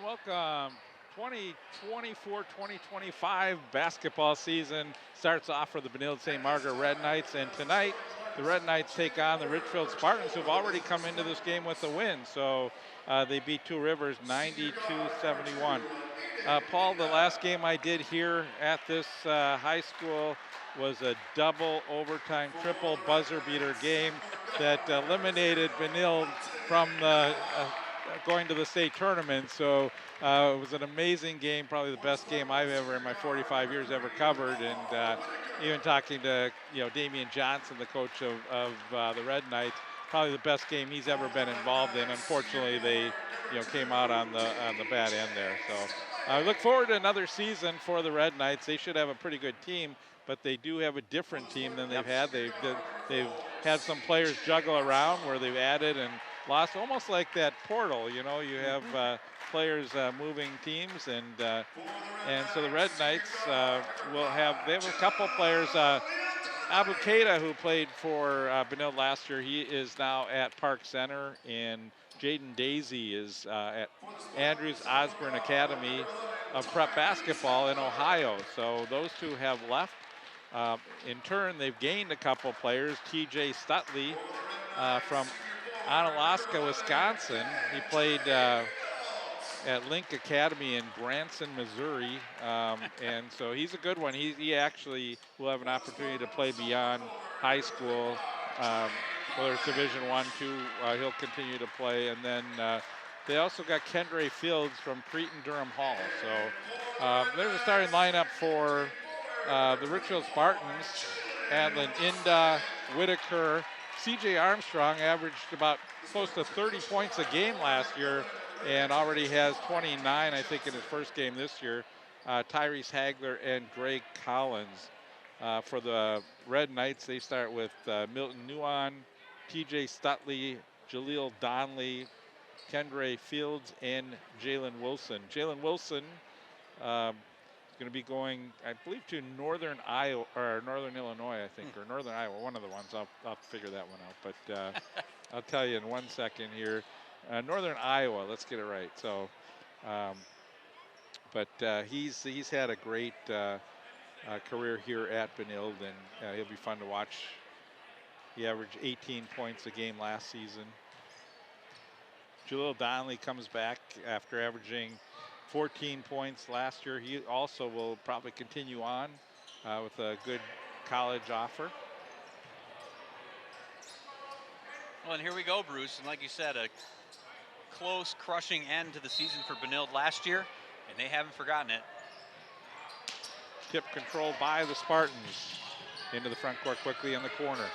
welcome. 2024-2025 basketball season starts off for the Benilde-St. Margaret Red Knights, and tonight the Red Knights take on the Richfield Spartans, who've already come into this game with a win. So they beat Two Rivers 92-71. Paul, the last game I did here at this high school was a double overtime, triple buzzer beater game that eliminated Benilde from the going to the state tournament. So it was an amazing game, probably the best game I've ever in my 45 years ever covered. And even talking to Damian Johnson, the coach of the Red Knights, probably the best game he's ever been involved in. Unfortunately, they came out on the bad end there. So I look forward to another season for the Red Knights. They should have a pretty good team, but they do have a different team than they've had. They've had some players juggle around where they've added and lost, almost like that portal. You have players moving teams, and so the Red Knights they have a couple players. Abu Keita, who played for Benilde last year, he is now at Park Center, and Jaden Daisy is at Andrews Osborne Academy of Prep Basketball in Ohio. So those two have left. In turn, they've gained a couple players. TJ Stutley from Onalaska, Wisconsin. He played at Link Academy in Branson, Missouri, and so he's a good one. He actually will have an opportunity to play beyond high school, whether it's Division I, II, he'll continue to play. And then they also got Kendra Fields from Cretin Durham Hall. So there's a starting lineup for the Richfield Spartans. Adlin Inda, Whitaker, CJ Armstrong averaged about close to 30 points a game last year and already has 29, I think, in his first game this year. Tyrese Hagler and Greg Collins. For the Red Knights, they start with Milton Nuon, TJ Stutley, Jaleel Donley, Kendra Fields, and Jalen Wilson. Jalen Wilson is going to be going, I believe, to Northern Iowa or Northern Illinois, I think, or Northern Iowa, one of the ones. I'll figure that one out, but I'll tell you in 1 second here. Northern Iowa, let's get it right. So, but he's had a great career here at Benilde, and he'll be fun to watch. He averaged 18 points a game last season. Jaleel Donnelly comes back after averaging 14 points last year. He also will probably continue on with a good college offer. Well, and here we go, Bruce. And like you said, a close, crushing end to the season for Benilde last year, and they haven't forgotten it. Tip controlled by the Spartans. Into the front court quickly in the corner.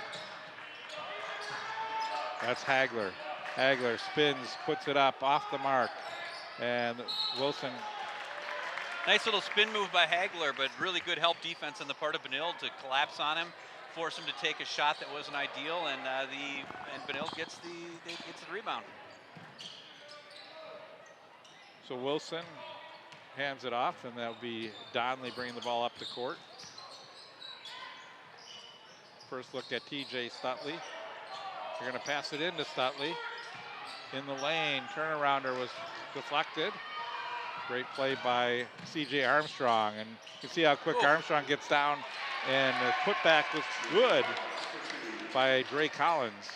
That's Hagler. Hagler spins, puts it up off the mark. And Wilson. Nice little spin move by Hagler, but really good help defense on the part of Benilde to collapse on him, force him to take a shot that wasn't ideal, and Benilde gets the rebound. So Wilson hands it off, and that'll be Donnelly bringing the ball up the court. First look at TJ Stutley. They're going to pass it into Stutley. In the lane, turnarounder was deflected. Great play by CJ Armstrong, and you can see how quick Armstrong gets down, and the putback was good by Dre Collins.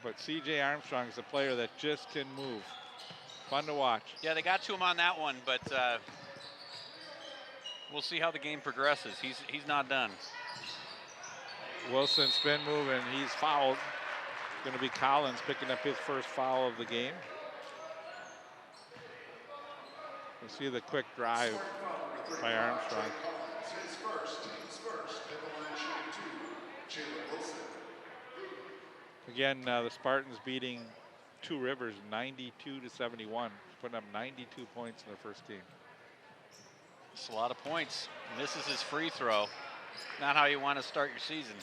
But CJ Armstrong is a player that just can move. Fun to watch. Yeah, they got to him on that one, but we'll see how the game progresses. He's not done. Wilson spin move, and he's fouled. Going to be Collins picking up his first foul of the game. You see the quick drive by Armstrong. Again, the Spartans beating Two Rivers 92-71, putting up 92 points in their first game. That's a lot of points. Misses his free throw. Not how you want to start your season.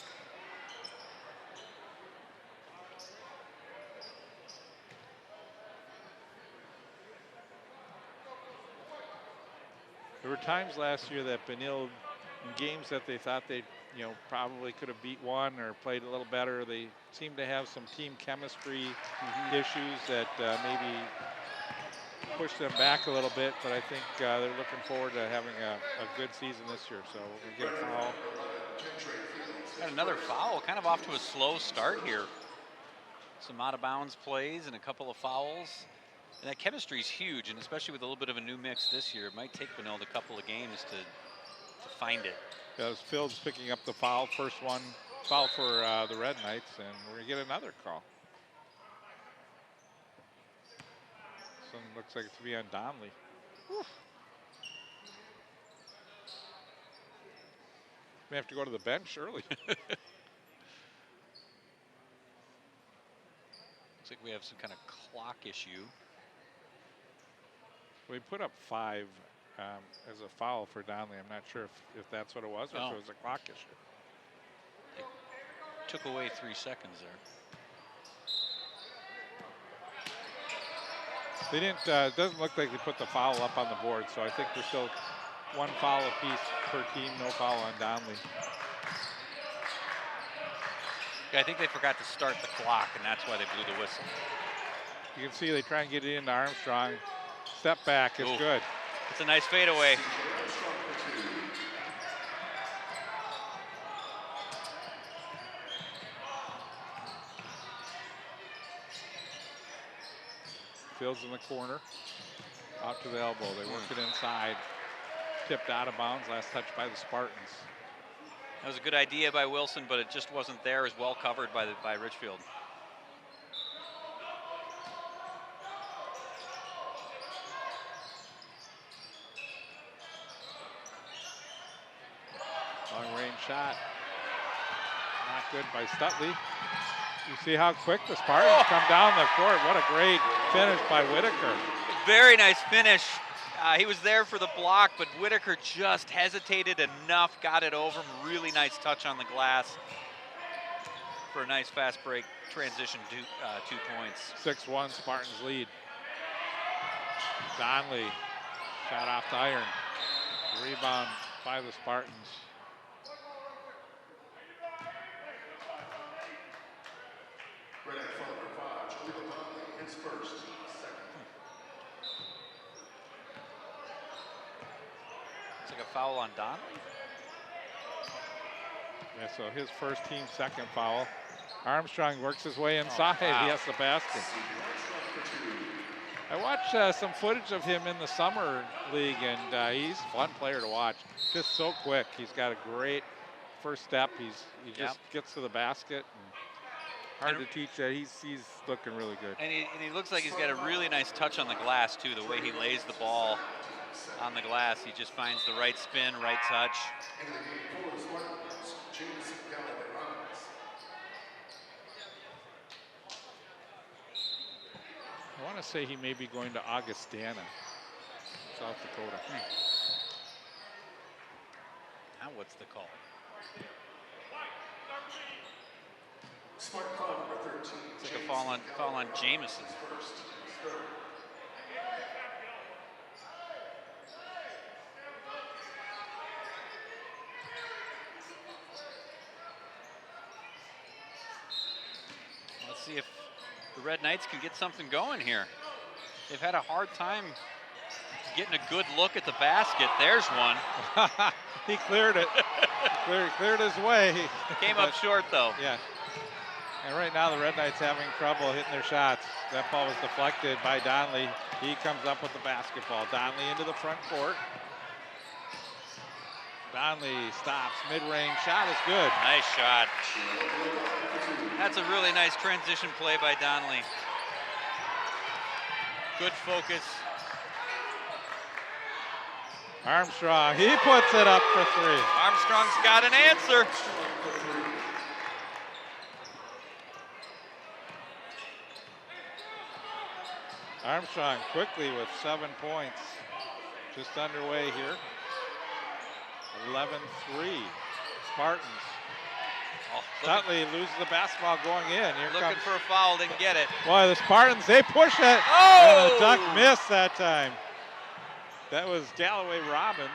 There were times last year that Benilde, in games that they thought they probably could have beat one or played a little better, they seemed to have some team chemistry issues that maybe pushed them back a little bit, but I think they're looking forward to having a good season this year. So we're going to get a foul. Got another foul, kind of off to a slow start here. Some out of bounds plays and a couple of fouls. And that chemistry is huge, and especially with a little bit of a new mix this year, it might take Benilde a couple of games to find it. Yeah, as Phil's picking up the foul, first one, foul for the Red Knights, and we're going to get another call. This one looks like it's to be on Donnelly. Whew. May have to go to the bench early. Looks like we have some kind of clock issue. We put up 5 as a foul for Donnelly. I'm not sure if that's what it was or if it was a clock issue. It took away 3 seconds there. They didn't, it doesn't look like they put the foul up on the board, so I think we're still 1 foul apiece per team, no foul on Donnelly. Yeah, I think they forgot to start the clock, and that's why they blew the whistle. You can see they try and get it into Armstrong. Step back is good. It's a nice fadeaway. Phil's in the corner, out to the elbow. They work it inside. Tipped out of bounds, last touch by the Spartans. That was a good idea by Wilson, but it just wasn't there as well covered by Richfield. Long range shot. Not good by Stutley. You see how quick the Spartans come down the court. What a great finish by Whitaker. Very nice finish. He was there for the block, but Whitaker just hesitated enough, got it over him. Really nice touch on the glass for a nice fast break transition, 2 points. 6-1 Spartans lead. Donnelly, shot off the iron. Rebound by the Spartans. It's like a foul on Donnelly. Yeah, so his first team second foul. Armstrong works his way inside. Oh, wow. He has the basket. I watched some footage of him in the summer league, and he's a fun player to watch. Just so quick. He's got a great first step. He just gets to the basket. Hard to teach that. He's looking really good. And he looks like he's got a really nice touch on the glass, too, the way he lays the ball on the glass. He just finds the right spin, right touch. I want to say he may be going to Augustana, South Dakota. Now what's the call? It's like a foul on Jamison. Let's see if the Red Knights can get something going here. They've had a hard time getting a good look at the basket. There's one. He cleared it. cleared his way. Came up short, though. Yeah. And right now the Red Knights having trouble hitting their shots. That ball was deflected by Donnelly. He comes up with the basketball. Donnelly into the front court. Donnelly stops. Mid-range shot is good. Nice shot. That's a really nice transition play by Donnelly. Good focus. Armstrong, he puts it up for 3. Armstrong's got an answer. Armstrong quickly with 7 points. Just underway here. 11-3. Spartans. Stutley loses the basketball going in. Here looking for a foul, didn't get it. Boy, the Spartans, they push it. Oh! And the duck missed that time. That was Galloway Robbins.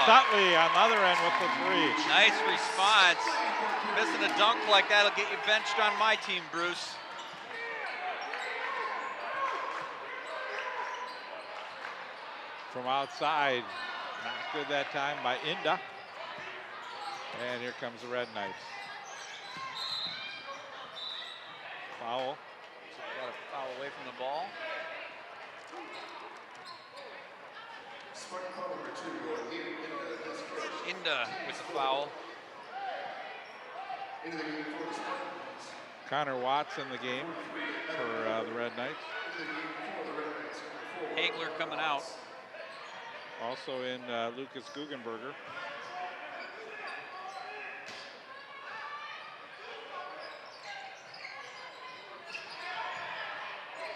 Stutley on the other end with the 3. Nice response. Missing a dunk like that'll get you benched on my team, Bruce. from outside. Not good that time by Inda. And here comes the Red Knights. Foul. So we got a foul away from the ball. Inda with the foul. Connor Watts in the game for the Red Knights. Hagler coming out. Also in Lucas Guggenberger.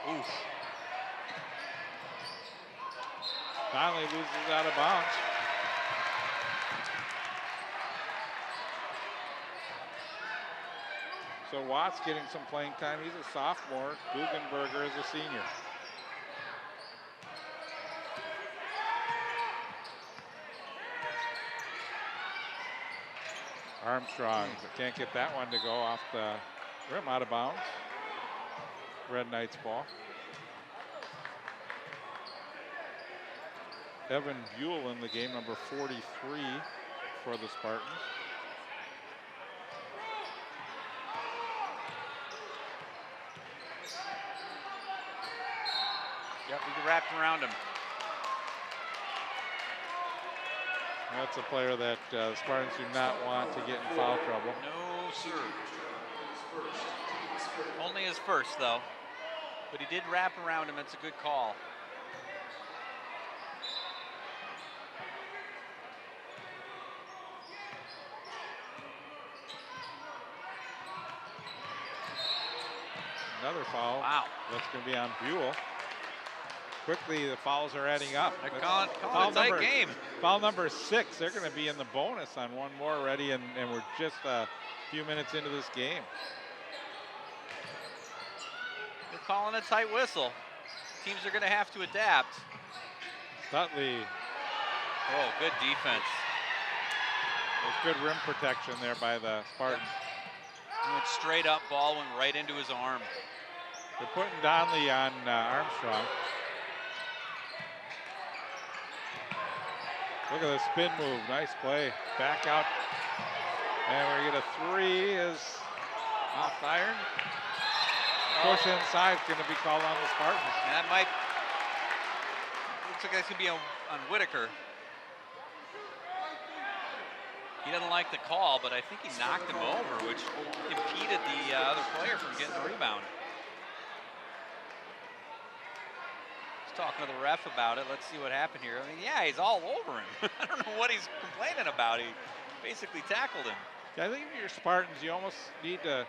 Oof. Finally loses out of bounds. So Watts getting some playing time. He's a sophomore. Guggenberger is a senior. Armstrong, but can't get that one to go off the rim, out of bounds. Red Knights ball. Evan Buell in the game, number 43 for the Spartans. Yep, we wrapped around him. That's a player that the Spartans do not want to get in foul trouble. No, sir. Only his first, though. But he did wrap around him. It's a good call. Another foul. Wow. That's going to be on Buell. Quickly, the fouls are adding up. They're calling a tight game. Foul number 6. They're going to be in the bonus on one more already, and we're just a few minutes into this game. They're calling a tight whistle. Teams are going to have to adapt. Utley. Oh, good defense. There's good rim protection there by the Spartans. He went straight up, ball went right into his arm. They're putting Donnelly on Armstrong. Look at the spin move, nice play. Back out, and we get a 3 is off the iron. Push inside is going to be called on the Spartans. And that might, looks like that's going to be on Whitaker. He doesn't like the call, but I think he knocked him over, which impeded the other player from getting the rebound. Talking to the ref about it. Let's see what happened here. I mean, yeah, he's all over him. I don't know what he's complaining about. He basically tackled him. Yeah, I think if you're Spartans, you almost need to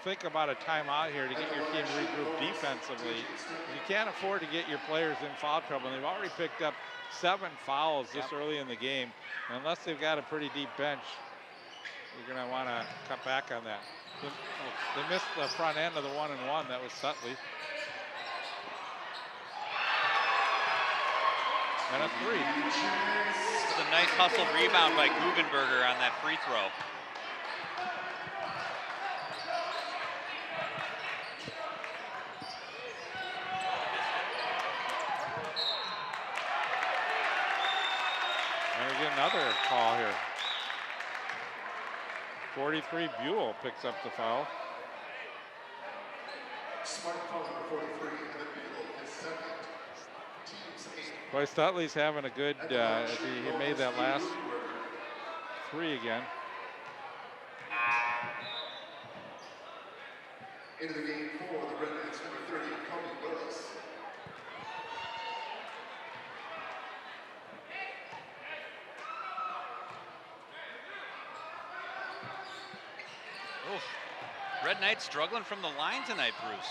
think about a timeout here to get your team regrouped defensively. You can't afford to get your players in foul trouble. And they've already picked up 7 fouls this early in the game. And unless they've got a pretty deep bench, you're going to want to cut back on that. They missed the front end of the 1-and-1. That was Sutley. And a 3. This is a nice hustle rebound by Guggenberger on that free throw. And we get another call here. 43 Buell picks up the foul. Smart foul number 43, and Buell is second. Boy, Stutley's having a good, he made that last 3 again. Into the game for the Red Knights, number 30, Cody Willis. Oof. Red Knights struggling from the line tonight, Bruce.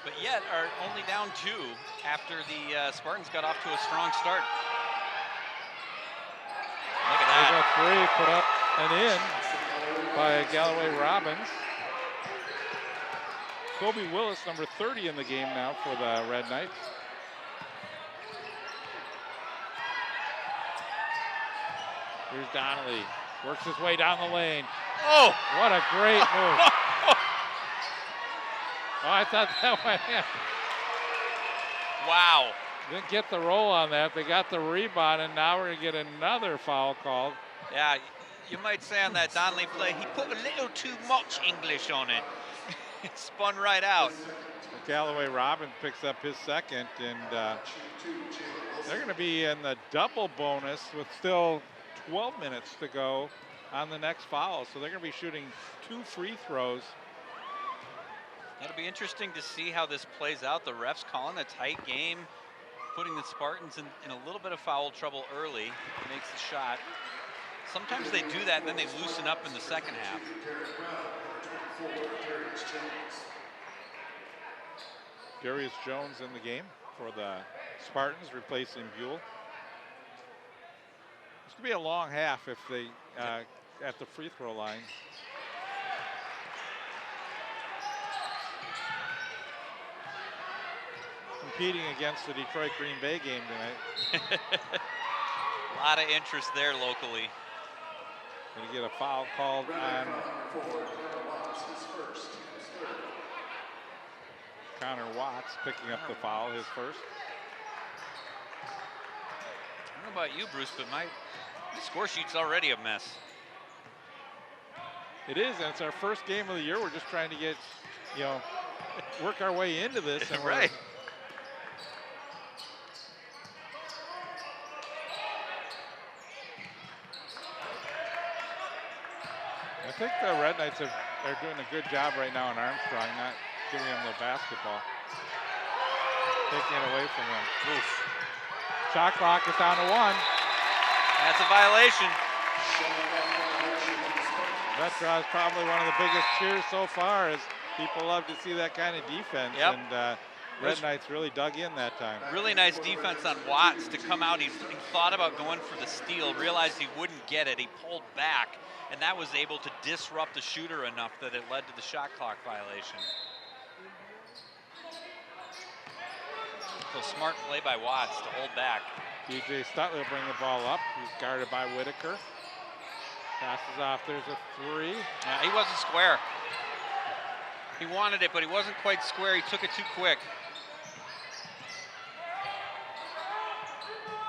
But yet are only down 2 after the Spartans got off to a strong start. Look at that. There's a 3 put up and in by Galloway Robbins. Kobe Willis, number 30 in the game now for the Red Knights. Here's Donnelly, works his way down the lane. Oh! What a great move. Oh, I thought that went in. Wow. Didn't get the roll on that. They got the rebound, and now we're going to get another foul called. Yeah, you might say on that Donnelly play, he put a little too much English on it. It spun right out. Callaway Robbins picks up his second, and they're going to be in the double bonus with still 12 minutes to go on the next foul. So they're going to be shooting 2 free throws. It'll be interesting to see how this plays out. The refs calling a tight game, putting the Spartans in a little bit of foul trouble early. Makes the shot. Sometimes they do that and then they loosen up in the second half. Darius Jones in the game for the Spartans, replacing Buell. This could be a long half if they at the free throw line. Competing against the Detroit Green Bay game tonight. A lot of interest there locally. Going to get a foul called on Connor Watts, picking up the foul, his first. I don't know about you, Bruce, but my score sheet's already a mess. It is, and it's our first game of the year. We're just trying to get, work our way into this. And right. I think the Red Knights are doing a good job right now in Armstrong, not giving him the basketball. Taking it away from him. Oof. Shot clock is down to 1. That's a violation. That draws probably one of the biggest cheers so far, as people love to see that kind of defense. Yep. And Red Knights really dug in that time. Really nice defense on Watts to come out. He thought about going for the steal, realized he wouldn't get it. He pulled back, and that was able to disrupt the shooter enough that it led to the shot clock violation. So smart play by Watts to hold back. DJ Stutley will bring the ball up. He's guarded by Whitaker. Passes off, there's a 3. Yeah, he wasn't square. He wanted it, but he wasn't quite square. He took it too quick.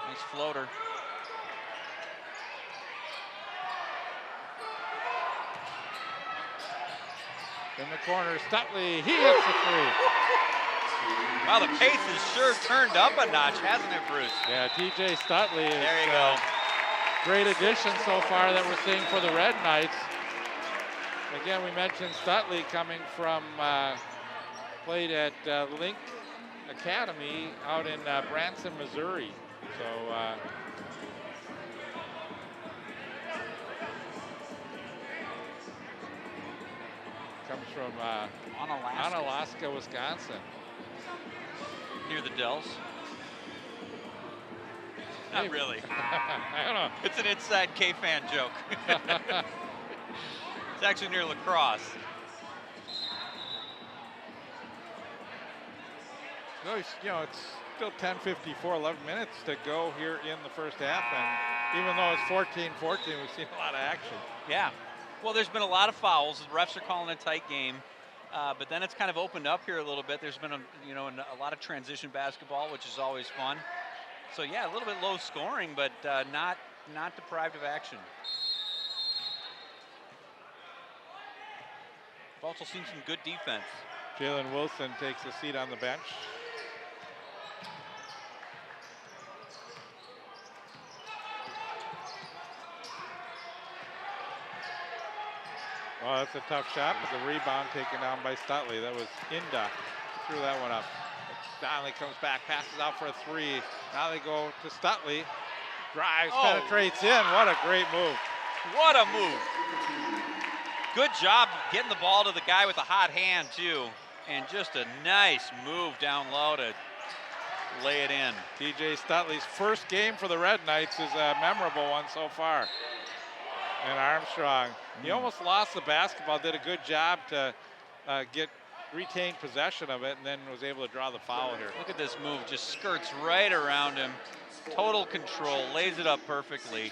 Nice floater. In the corner, Stutley, he hits the 3. Wow, the pace has sure turned up a notch, hasn't it, Bruce? Yeah, TJ Stutley is there you go. Great addition so far that we're seeing for the Red Knights. Again, we mentioned Stutley coming from, played at Link Academy out in Branson, Missouri. So comes from Onalaska, Wisconsin. Near the Dells. Not really. I don't know. It's an inside K-fan joke. It's actually near La Crosse. No, it's still 10:54, 11 minutes to go here in the first half, and even though it's 14-14, we've seen a lot of action. Yeah. Well, there's been a lot of fouls. The refs are calling a tight game, but then it's kind of opened up here a little bit. There's been a lot of transition basketball, which is always fun. So yeah, a little bit low scoring, but not deprived of action. We've also seen some good defense. Jalen Wilson takes a seat on the bench. Oh, that's a tough shot, but the rebound taken down by Stutley. That was Inda. Threw that one up. Donnelly comes back, passes out for a 3. Now they go to Stutley. Drives, penetrates in. What a great move. What a move. Good job getting the ball to the guy with a hot hand, too. And just a nice move down low to lay it in. TJ Stutley's first game for the Red Knights is a memorable one so far. And Armstrong, he almost lost the basketball, did a good job to retain possession of it, and then was able to draw the foul here. Look at this move, just skirts right around him. Total control, lays it up perfectly.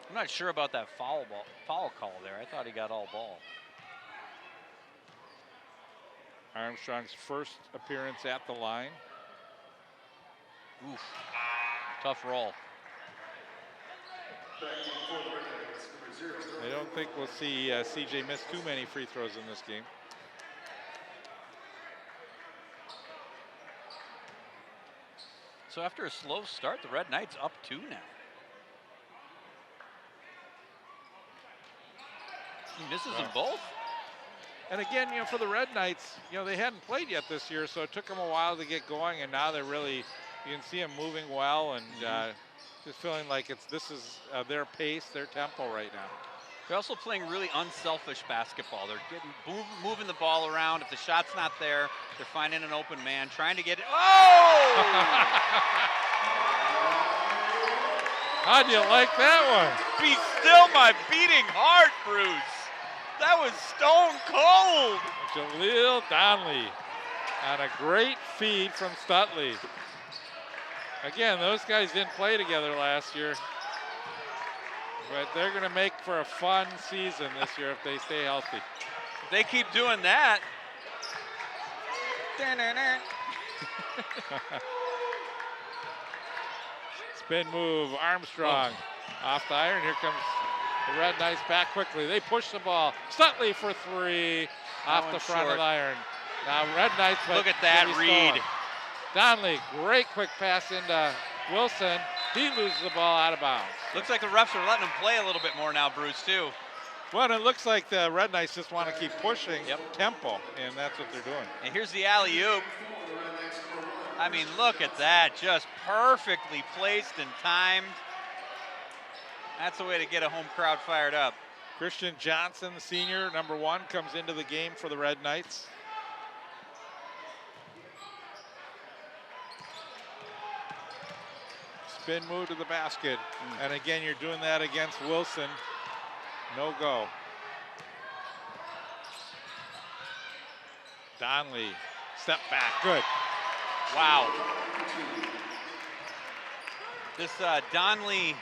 I'm not sure about that foul call there. I thought he got all ball. Armstrong's first appearance at the line. Oof. Tough roll. I don't think we'll see CJ miss too many free throws in this game. So after a slow start, the Red Knights up 2 now. He misses them both. And again, for the Red Knights, they hadn't played yet this year, so it took them a while to get going, and now they're really, you can see them moving well and just feeling like this is their pace, their tempo right now. They're also playing really unselfish basketball. They're moving the ball around. If the shot's not there, they're finding an open man, trying to get it. Oh! How'd you like that one? Be still my beating heart, Bruce. That was stone cold. Jaleel Donnelly on a great feed from Stutley. Again, those guys didn't play together last year, but they're going to make for a fun season this year if they stay healthy. If they keep doing that. Spin move, Armstrong off the iron. Here comes the Red Knights back quickly. They push the ball. Stutley for 3 off the front of the iron. Now Red Knights. Look at that read. Donnelly, great quick pass into Wilson. He loses the ball out of bounds. Looks like the refs are letting him play a little bit more now, Bruce, too. Well, and it looks like the Red Knights just want to keep pushing tempo, and that's what they're doing. And here's the alley-oop. I mean, look at that. Just perfectly placed and timed. That's the way to get a home crowd fired up. Christian Johnson, the senior, number 1, comes into the game for the Red Knights. Spin move to the basket. And again, you're doing that against Wilson. No go. Donnelly, step back, good. Wow. This Donnelly,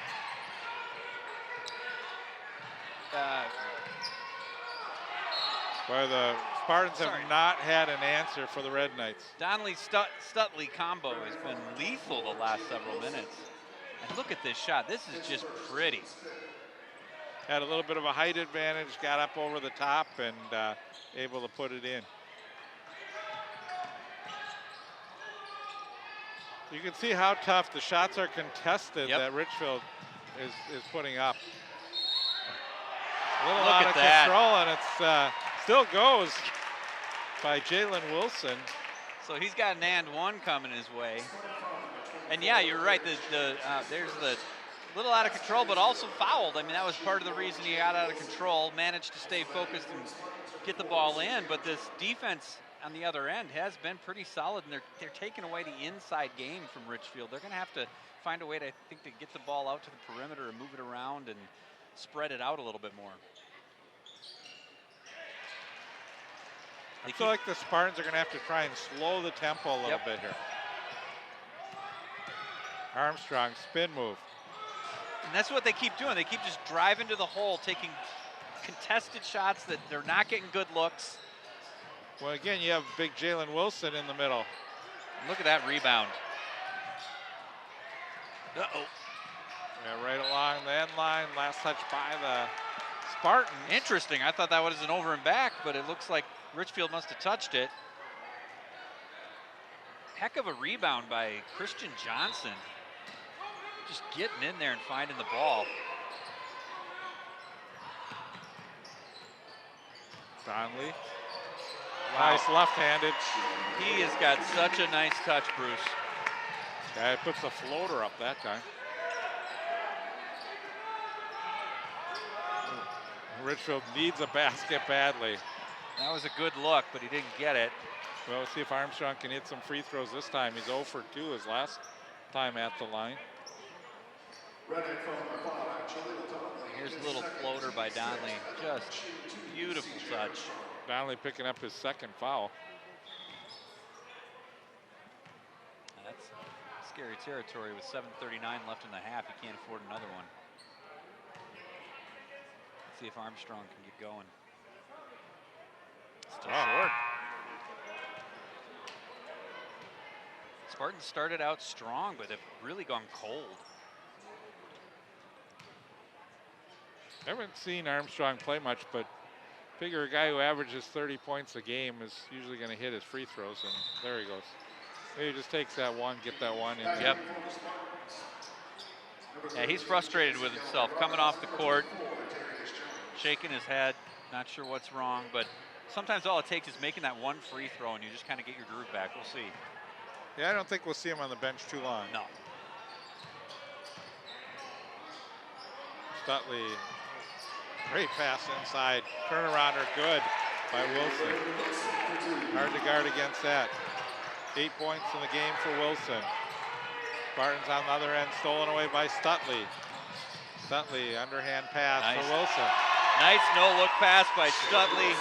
Well, the Spartans have not had an answer for the Red Knights. Donnelly Stutley combo has been lethal the last several minutes. And look at this shot. This is just pretty. Had a little bit of a height advantage, got up over the top and able to put it in. You can see how tough the shots are contested that Richfield is putting up. A little out of control, and it's still goes by Jalen Wilson. So he's got an and 1 coming his way. And yeah, you're right. There's the little out of control, but also fouled. I mean, that was part of the reason he got out of control, managed to stay focused and get the ball in. But this defense on the other end has been pretty solid, and they're taking away the inside game from Richfield. They're going to have to find a way to, I think, to get the ball out to the perimeter and move it around and spread it out a little bit more. I feel like the Spartans are going to have to try and slow the tempo a little bit here. Armstrong, spin move. And that's what they keep doing. They keep just driving to the hole, taking contested shots that they're not getting good looks. Well, again, you have big Jalen Wilson in the middle. Look at that rebound. Uh-oh. Yeah, right along the end line. Last touch by the Spartans. Interesting. I thought that was an over and back, but it looks like Richfield must have touched it. Heck of a rebound by Christian Johnson. Just getting in there and finding the ball. Donnelly. Wow. Nice left-handed. He has got such a nice touch, Bruce. Yeah, he puts the floater up that time. Richfield needs a basket badly. That was a good look, but he didn't get it. Well, we'll see if Armstrong can hit some free throws this time. He's 0 for 2 his last time at the line. Here's a little floater by Donnelly. Just beautiful touch. Donnelly picking up his second foul. That's scary territory with 7:39 left in the half. You can't afford another one. Let's see if Armstrong can get going. Still short. Spartans started out strong, but have really gone cold. I haven't seen Armstrong play much, but figure a guy who averages 30 points a game is usually going to hit his free throws, and there he goes. He just takes that one, get that one. And Yep. Yeah, he's frustrated with himself, coming off the court, shaking his head, not sure what's wrong, but sometimes all it takes is making that one free throw, and you just kind of get your groove back. We'll see. Yeah, I don't think we'll see him on the bench too long. No. Stutley, great pass inside. Turnarounder, good by Wilson. Hard to guard against that. 8 points in the game for Wilson. Spartans on the other end, stolen away by Stutley. Stutley, underhand pass for Wilson. Nice no-look pass by Stutley.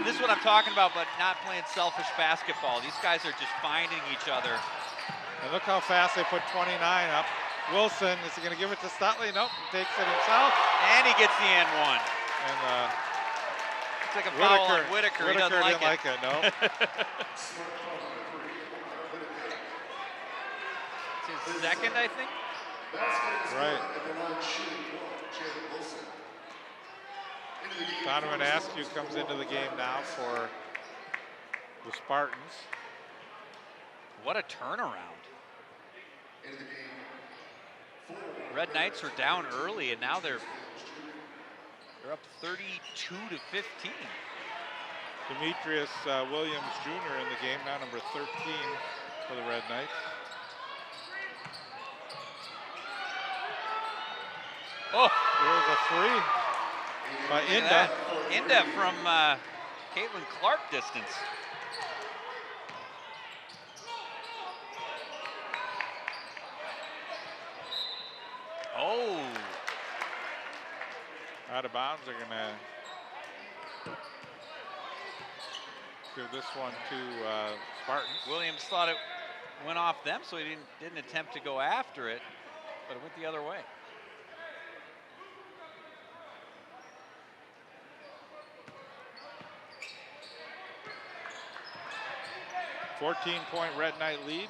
This is what I'm talking about, but not playing selfish basketball. These guys are just finding each other. And look how fast they put 29 up. Wilson, is he going to give it to Stutley? Nope, he takes it himself. And he gets the and one. And it's like a foul on Whitaker. He doesn't didn't like it, no. It's his second, I think. Right. Donovan Askew comes into the game now for the Spartans. What a turnaround. Red Knights are down early, and now they're up 32 to 15. Demetrius Williams Jr. in the game, now number 13 for the Red Knights. Oh, there's a three by Inda. Inda from Caitlin Clark distance. Oh. Out of bounds, they're gonna give this one to Spartans. Williams thought it went off them, so he didn't attempt to go after it, but it went the other way. 14-point Red Knight lead.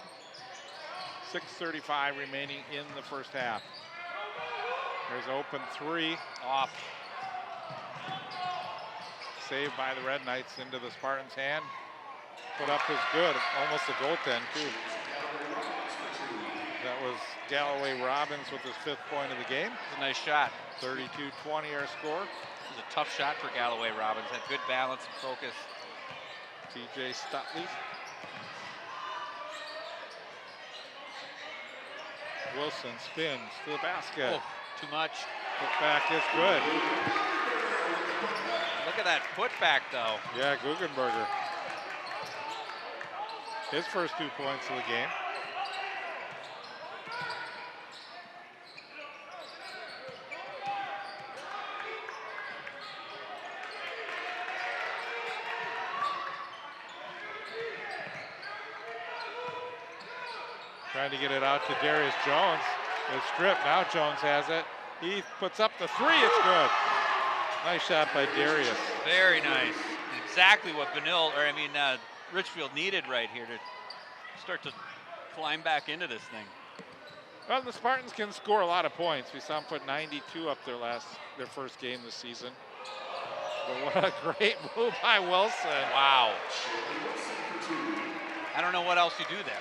6:35 remaining in the first half. There's an open three. Off. Saved by the Red Knights into the Spartans' hand. Put up is good. Almost a goaltend, too. That was Galloway Robbins with his 5th point of the game. It's a nice shot. 32-20 our score. It was a tough shot for Galloway Robbins. Had good balance and focus. TJ Stutley. Wilson spins to the basket. Oh, too much. Putback is good. Look at that putback, though. Yeah, Guggenberger. His first 2 points of the game. Trying to get it out to Darius Jones. It's stripped. Now Jones has it. He puts up the three. It's good. Nice shot by Darius. Very nice. Exactly what Richfield needed right here to start to climb back into this thing. Well, the Spartans can score a lot of points. We saw them put 92 up their first game this season. But what a great move by Wilson. Wow. I don't know what else you do there.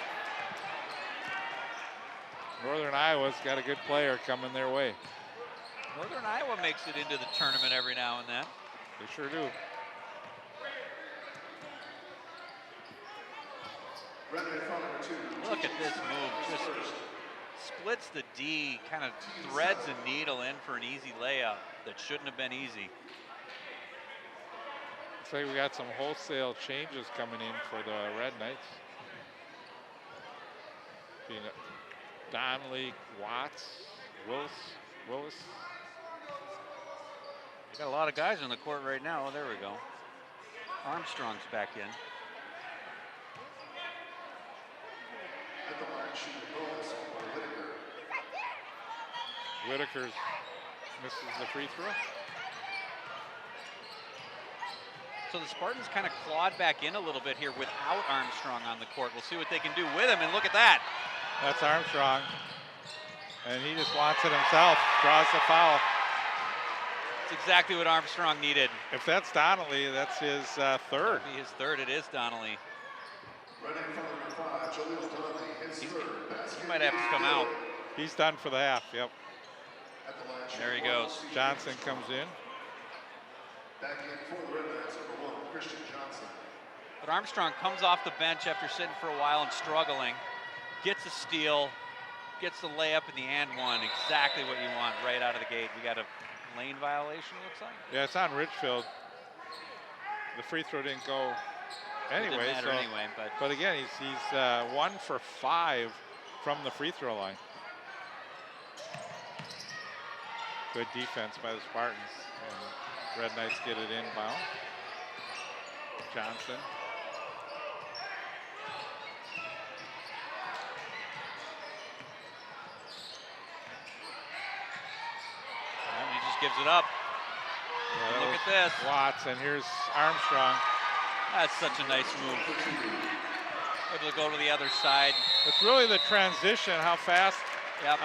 Northern Iowa's got a good player coming their way. Northern Iowa makes it into the tournament every now and then. They sure do. Look at this move. Just splits the D, kind of threads a needle in for an easy layup that shouldn't have been easy. Looks like we got some wholesale changes coming in for the Red Knights. Donnelly, Watts, Willis. You got a lot of guys on the court right now. Oh, there we go. Armstrong's back in. Whitaker misses the free throw. So the Spartans kind of clawed back in a little bit here without Armstrong on the court. We'll see what they can do with him, and look at that. That's Armstrong. And he just wants it himself, draws the foul. It's exactly what Armstrong needed. If that's Donnelly, that's his third. That'd be his third. It is Donnelly. Running from number 5, Jaleel Donnelly, his third basket. He might have to come out. He's done for the half, yep. At the line, There he goes. Johnson comes in. Back in for the Red Knights, number 1, Christian Johnson. But Armstrong comes off the bench after sitting for a while and struggling, gets a steal, gets the layup in the and one. Exactly what you want right out of the gate. We got a lane violation, looks like. Yeah, it's on Richfield. The free throw didn't go anyway. It didn't matter anyway, but again, he's 1 for 5 from the free throw line. Good defense by the Spartans. And Red Knights get it inbound. Johnson. And he just gives it up. Yeah, look at this. Watts, and here's Armstrong. That's such a nice move. Able to go to the other side. It's really the transition, how fast, Yep.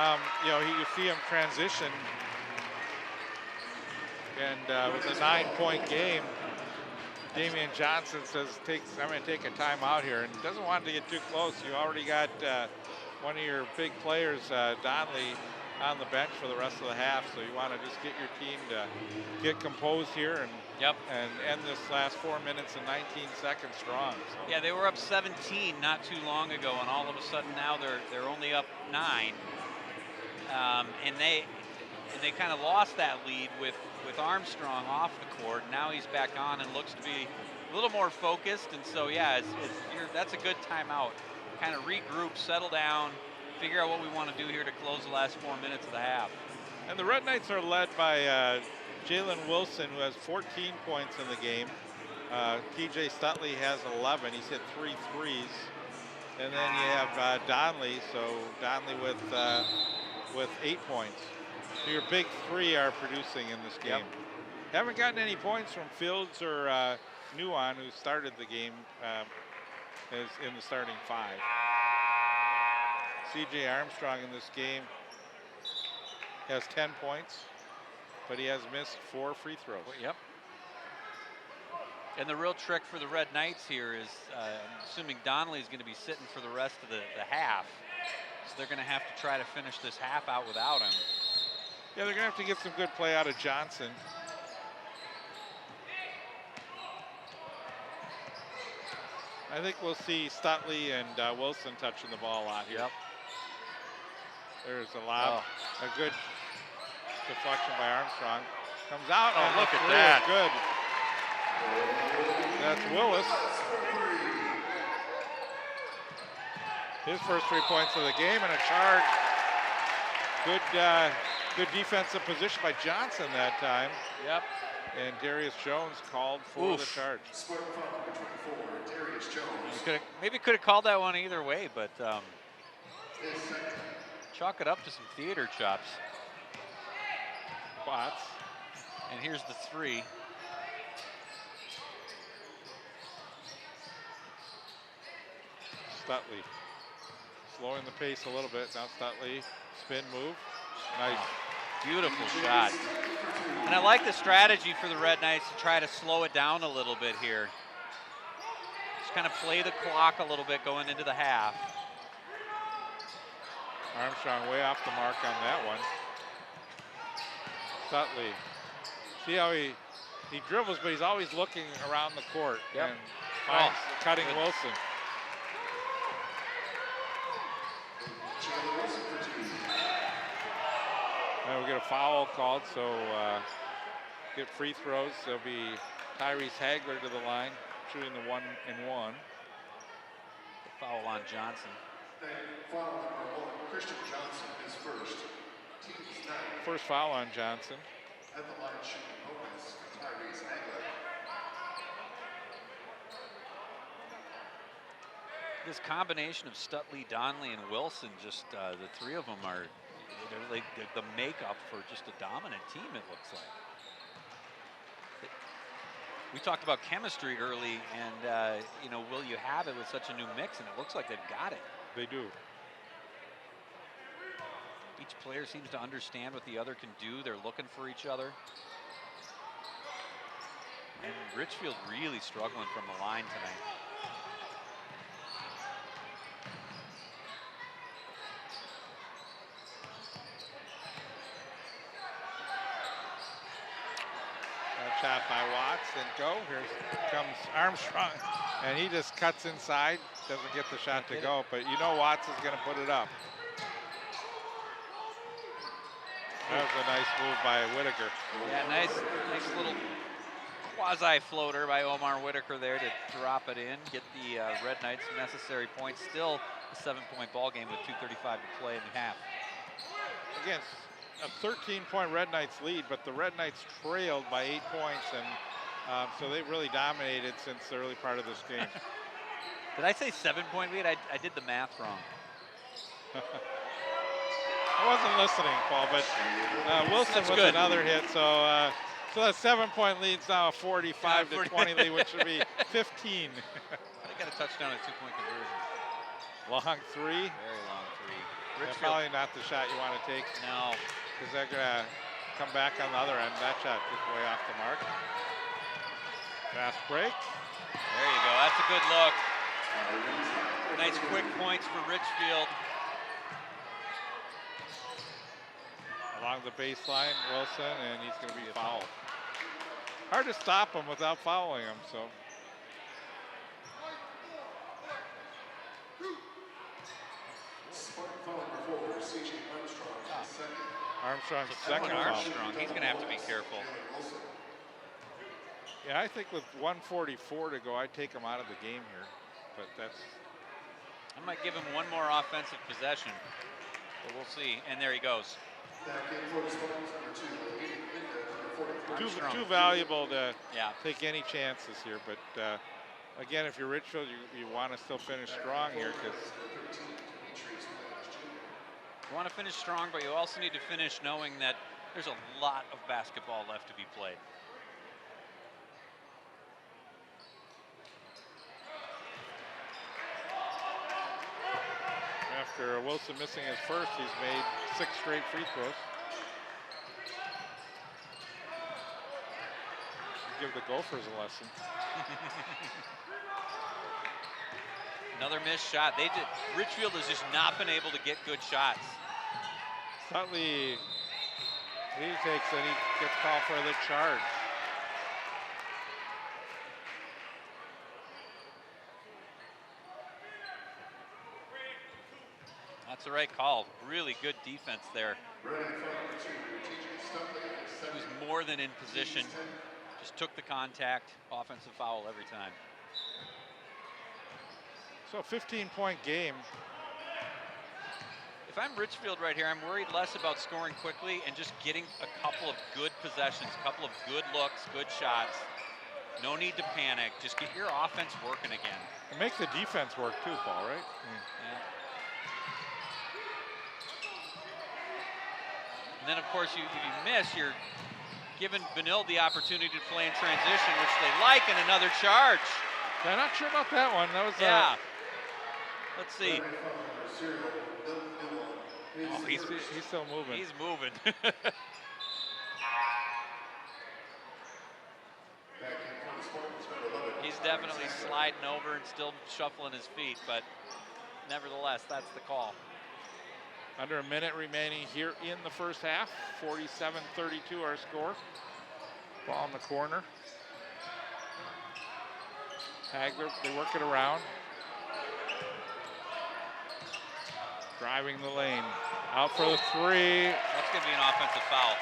you know, you see him transition. And with a 9-point game, Damian Johnson says, I'm going to take a timeout here, and doesn't want to get too close. You already got one of your big players, Donnelly, on the bench for the rest of the half, so you want to just get your team to get composed here and end this last 4 minutes and 19 seconds strong. So. Yeah, they were up 17 not too long ago, and all of a sudden now they're only up 9, and they kind of lost that lead with Armstrong off the court. Now he's back on and looks to be a little more focused, and so yeah, that's a good timeout. Kind of regroup, settle down, figure out what we want to do here to close the last 4 minutes of the half. And the Red Knights are led by Jalen Wilson, who has 14 points in the game. TJ Stutley has 11. He's hit 3 threes. And then you have Donnelly, so Donnelly with 8 points. So your big 3 are producing in this game. Haven't gotten any points from Fields or Nuon, who started the game as in the starting 5. CJ Armstrong in this game has 10 points, but he has missed 4 free throws. Yep. And the real trick for the Red Knights here is, I'm assuming Donnelly's going to be sitting for the rest of the half. So they're going to have to try to finish this half out without him. Yeah, they're going to have to get some good play out of Johnson. I think we'll see Stutley and Wilson touching the ball a lot here. Yep. There's a lot, a good deflection by Armstrong. Comes out, and look at three that. is good. That's Willis. His first 3 points of the game and a charge. Good defensive position by Johnson that time. Yep. And Darius Jones called for the charge. Square foul number 24, Darius Jones. Maybe could have called that one either way, but His second. chalk it up to some theater chops. Watts. And here's the 3. Stutley slowing the pace a little bit. Now Stutley, spin move. Nice. Beautiful shot. And I like the strategy for the Red Knights to try to slow it down a little bit here. Just kind of play the clock a little bit going into the half. Armstrong way off the mark on that one. Stutley. See how he dribbles, but he's always looking around the court and finds cutting Wilson. And we get a foul called, so get free throws. There'll be Tyrese Hagler to the line, shooting the 1-and-1. The foul on Johnson. Foul number 1, Christian Johnson is first. Team's 9. First foul on Johnson. At the line shooting bonus, Tyrese Hagler. This combination of Stutley, Donnelly, and Wilson, just the 3 of them are like the makeup for just a dominant team, it looks like. We talked about chemistry early, and you know, will you have it with such a new mix? And it looks like they've got it. They do. Each player seems to understand what the other can do. They're looking for each other. And Richfield really struggling from the line tonight. That shot by Watts didn't go. Here comes Armstrong, and he just cuts inside. Doesn't get the shot to go, but you know Watts is going to put it up. That was a nice move by Whitaker. Yeah, nice little quasi floater by Omar Whitaker there to drop it in, get the Red Knights necessary points. Still a 7-point ball game with 2:35 to play in the half. Again, a 13-point Red Knights lead, but the Red Knights trailed by 8 points, and so they really dominated since the early part of this game. Did I say 7-point lead? I did the math wrong. I wasn't listening, Paul, but Wilson with another hit, so so that 7-point lead's now a 45 to 20 lead, which would be 15. They got a touchdown and 2-point conversion. Long three. Very long three. That's probably not the shot you want to take. No. Because they're going to come back on the other end. That shot is way off the mark. Fast break. There you go. That's a good look. Nice quick points for Richfield. Along the baseline, Wilson, and he's going to be fouled. Hard to stop him without fouling him, so. Armstrong's second foul. Armstrong, he's going to have to be careful. Yeah, I think with 1:44 to go, I'd take him out of the game here, but that's. I might give him one more offensive possession, but we'll see. And there he goes. Too valuable to take any chances here, but again, if you're Richfield, you want to still finish strong here because you want to finish strong, but you also need to finish knowing that there's a lot of basketball left to be played. After Wilson missing his first, he's made 6 straight free throws. Give the Gophers a lesson. Another missed shot. Richfield has just not been able to get good shots. Sutley, he takes it, he gets called for the charge. That's the right call. Really good defense there. He was more than in position. Just took the contact. Offensive foul every time. So a 15-point game. If I'm Richfield right here, I'm worried less about scoring quickly and just getting a couple of good possessions, a couple of good looks, good shots. No need to panic. Just get your offense working again. And make the defense work too, Paul, right? Yeah. And then, of course, if you miss, you're giving Benilde the opportunity to play in transition, which they like, and another charge. I'm not sure about that one. That was Let's see. Oh, he's still moving. He's moving. He's definitely sliding over and still shuffling his feet, but nevertheless, that's the call. Under a minute remaining here in the first half. 47-32 our score. Ball in the corner. Hagler, they work it around. Driving the lane. Out for the three. That's going to be an offensive foul.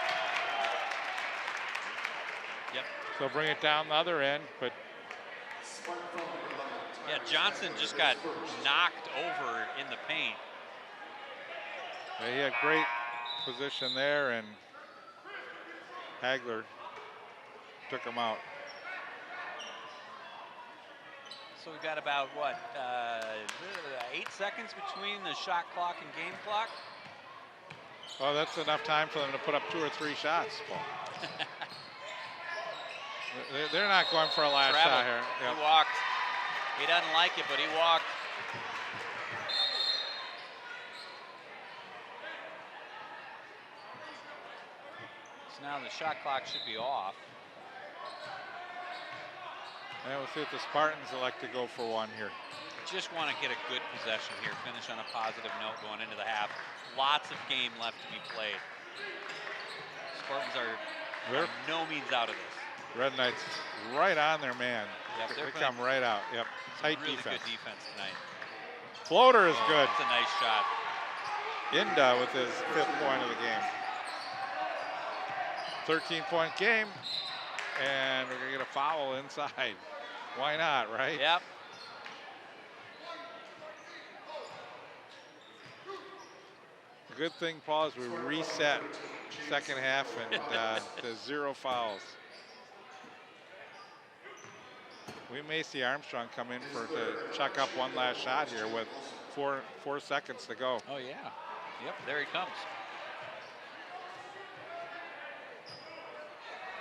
Yep. So bring it down the other end, but. Yeah, Johnson just got knocked over in the paint. Yeah, he had great position there, and Hagler took him out. So we've got about, 8 seconds between the shot clock and game clock? Well, that's enough time for them to put up 2 or 3 shots, Paul. They're not going for a last Travel. shot here. Yep. He walked. He doesn't like it, but he walked. So now the shot clock should be off. And we'll see if the Spartans elect to go for one here. Just want to get a good possession here, finish on a positive note going into the half. Lots of game left to be played. Spartans are by no means out of this. Red Knights right on their man. Yep, they come right out. Yep, tight really defense. Good defense tonight. Floater is good. That's a nice shot. Inda with his 5th point of the game. 13-point game, and we're gonna get a foul inside. Why not, right? Yep. The good thing, Paul, is we reset second half and to 0 fouls. We may see Armstrong come in to chuck up one last shot here with four seconds to go. Oh yeah. Yep. There he comes.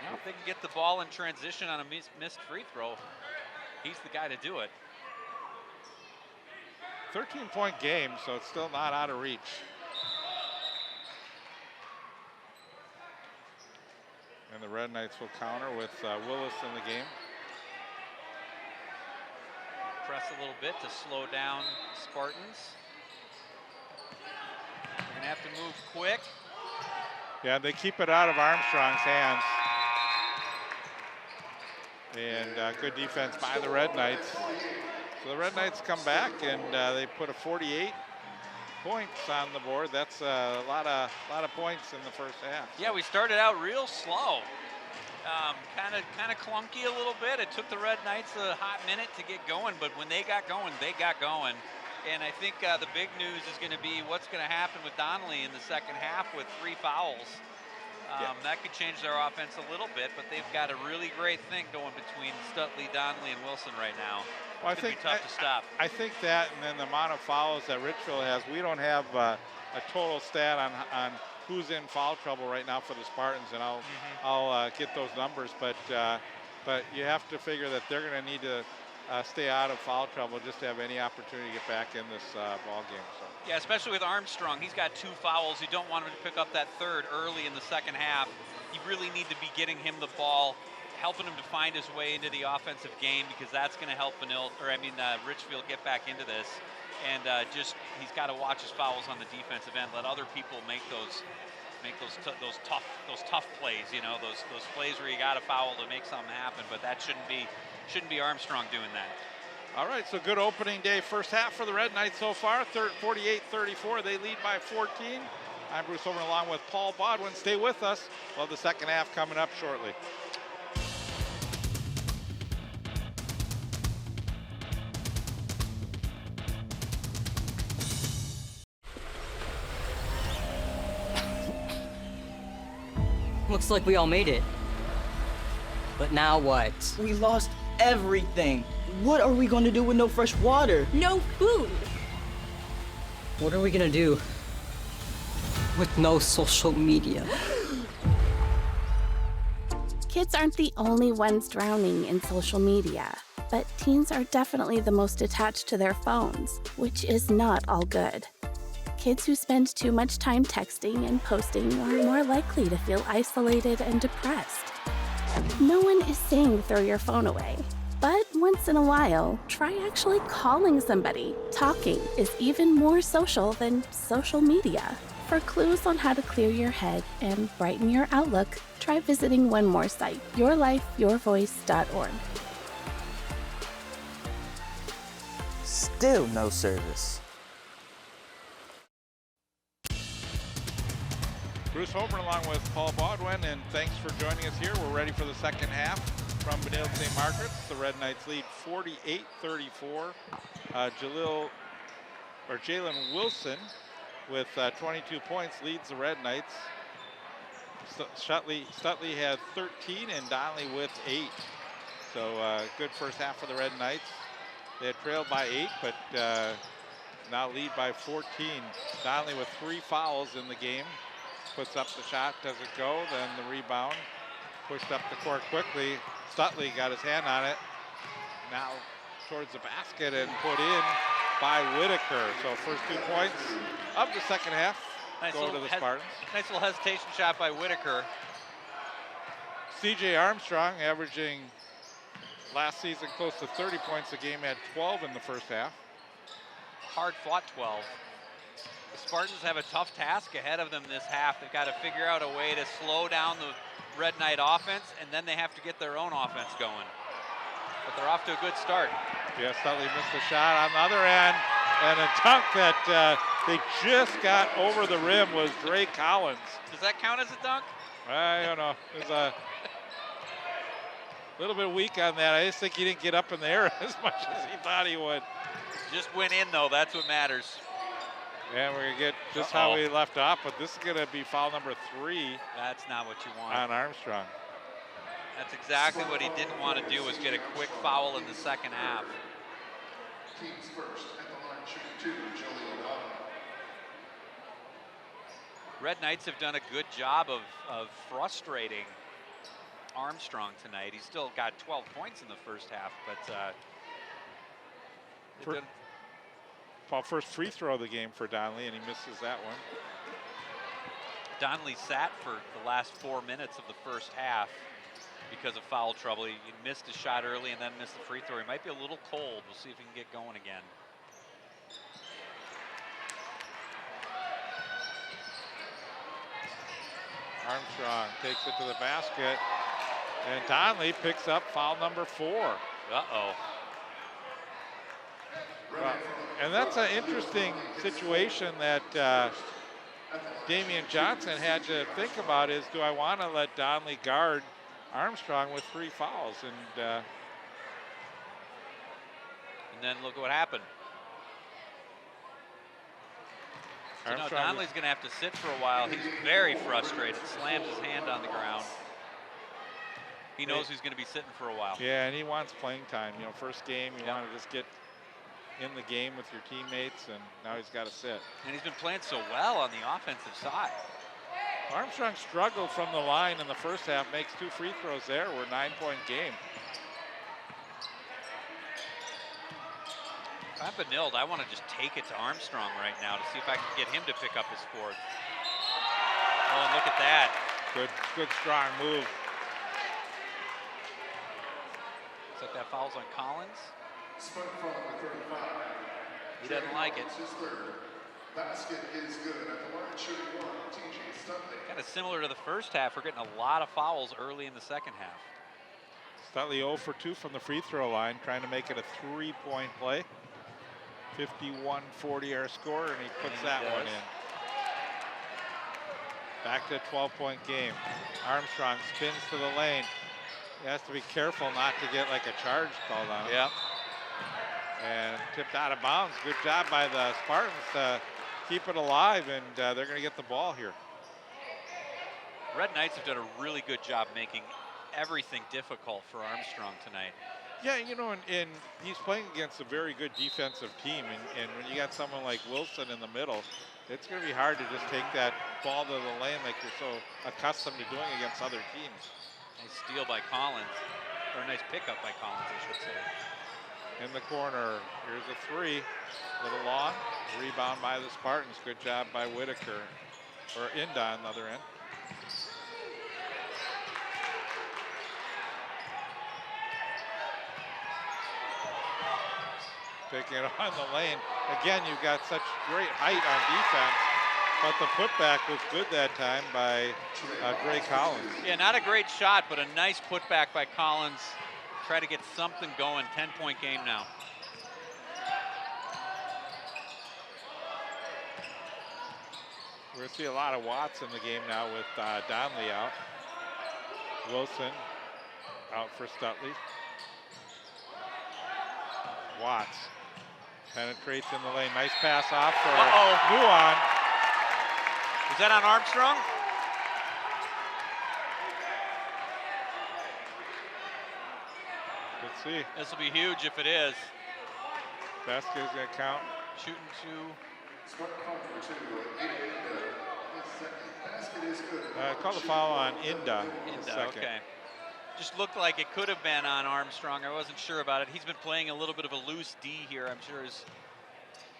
Now, if they can get the ball in transition on a missed free throw, he's the guy to do it. 13-point game, so it's still not out of reach. And the Red Knights will counter with Willis in the game. Press a little bit to slow down Spartans. They're gonna have to move quick. Yeah, they keep it out of Armstrong's hands. And good defense by the Red Knights. So the Red Knights come back and they put a 48 points on the board. That's a lot of points in the first half. Yeah, we started out real slow. Kind of clunky a little bit. It took the Red Knights a hot minute to get going, but when they got going, they got going. And I think the big news is going to be what's going to happen with Donnelly in the second half with 3 fouls. That could change their offense a little bit, but they've got a really great thing going between Stutley, Donnelly, and Wilson right now. Well, it's going to be tough to stop. I think that, and then the amount of fouls that Richfield has, we don't have a total stat on who's in foul trouble right now for the Spartans, and I'll get those numbers. But you have to figure that they're going to need to stay out of foul trouble just to have any opportunity to get back in this ball game. So. Yeah, especially with Armstrong. He's got 2 fouls. You don't want him to pick up that third early in the second half. You really need to be getting him the ball, helping him to find his way into the offensive game, because that's going to help Richfield get back into this. And he's got to watch his fouls on the defensive end. Let other people make those tough plays. You know, those plays where you got a foul to make something happen. But that shouldn't be Armstrong doing that. All right, so good opening day first half for the Red Knights so far. 48-34, they lead by 14. I'm Bruce Overton along with Paul Bodwin. Stay with us. We'll have the second half coming up shortly. Looks like we all made it. But now what? We lost everything. What are we going to do with no fresh water? No food. What are we gonna do with no social media? Kids aren't the only ones drowning in social media, but teens are definitely the most attached to their phones, which is not all good. Kids who spend too much time texting and posting are more likely to feel isolated and depressed. No one is saying throw your phone away, but once in a while, try actually calling somebody. Talking is even more social than social media. For clues on how to clear your head and brighten your outlook, try visiting one more site, yourlifeyourvoice.org. Still no service. Bruce Homer along with Paul Bodwin, and thanks for joining us here. We're ready for the second half from Benilde-St. Margaret's. The Red Knights lead 48-34. Jalen Wilson with 22 points leads the Red Knights. Stutley had 13 and Donnelly with 8. So good first half for the Red Knights. They had trailed by 8, but now lead by 14. Donnelly with 3 fouls in the game. Puts up the shot, doesn't go, then the rebound. Pushed up the court quickly. Stutley got his hand on it. Now towards the basket and put in by Whitaker. So first 2 points of the second half go to the Spartans. Nice little hesitation shot by Whitaker. C.J. Armstrong averaging last season close to 30 points a game, had 12 in the first half. Hard fought 12. The Spartans have a tough task ahead of them this half. They've got to figure out a way to slow down the Red Knight offense, and then they have to get their own offense going. But they're off to a good start. Yeah, Stutley missed a shot on the other end, and a dunk that they just got over the rim was Drake Collins. Does that count as a dunk? I don't know. It was a little bit weak on that. I just think he didn't get up in the air as much as he thought he would. Just went in, though. That's what matters. And we're going to get just how we left off, but this is going to be foul number 3. That's not what you want. On Armstrong. That's exactly what he didn't want to do, was get a quick foul in the second half. Teams first at the line, shooting 2, Joey O'Donnell. Red Knights have done a good job of frustrating Armstrong tonight. He's still got 12 points in the first half, but First free throw of the game for Donnelly, and he misses that one. Donnelly sat for the last 4 minutes of the first half because of foul trouble. He missed a shot early and then missed the free throw. He might be a little cold. We'll see if he can get going again. Armstrong takes it to the basket, and Donnelly picks up foul number 4. Uh-oh. Well, and that's an interesting situation that Damian Johnson had to think about is, do I want to let Donnelly guard Armstrong with 3 fouls? And then look what happened. So now Donnelly's going to have to sit for a while. He's very frustrated, slams his hand on the ground. He knows he's going to be sitting for a while. Yeah, and he wants playing time. You know, first game, you want to just get in the game with your teammates, and now he's got to sit. And he's been playing so well on the offensive side. Armstrong struggled from the line in the first half, makes 2 free throws there. We're a 9-point game. If I'm Benilde, I want to just take it to Armstrong right now to see if I can get him to pick up his 4th. Oh, and look at that. Good strong move. Looks like that foul's on Collins. Spartan foul number 35. He doesn't like it. His 3rd. Basket is good at the line, shooting 1, TJ Stutley. Kind of similar to the first half. We're getting a lot of fouls early in the second half. Stutley 0 for 2 from the free throw line, trying to make it a 3-point play. 51-40 our score, and he puts that one in. Back to a 12-point game. Armstrong spins to the lane. He has to be careful not to get like a charge called on him. Yep. And tipped out of bounds. Good job by the Spartans to keep it alive, and they're going to get the ball here. Red Knights have done a really good job making everything difficult for Armstrong tonight. Yeah, you know, and he's playing against a very good defensive team, and when you got someone like Wilson in the middle, it's going to be hard to just take that ball to the lane like you're so accustomed to doing against other teams. Nice steal by Collins, or a nice pickup by Collins, I should say. In the corner, here's a 3, little long, rebound by the Spartans. Good job by Whitaker, or Inda on the other end. Taking it on the lane. Again, you've got such great height on defense, but the putback was good that time by Gray Collins. Yeah, not a great shot, but a nice putback by Collins. Try to get something going. 10-point game now. We're going to see a lot of Watts in the game now with Donnelly out. Wilson out for Stutley. Watts penetrates in the lane. Nice pass off for Luan. Is that on Armstrong? Let's see. This will be huge if it is. Basket is going to count. Shooting 2. Spartan foul number 2, Inda. His 2nd. Basket is good. Call the foul on Inda. Inda, second. okay. Just looked like it could have been on Armstrong. I wasn't sure about it. He's been playing a little bit of a loose D here. I'm sure his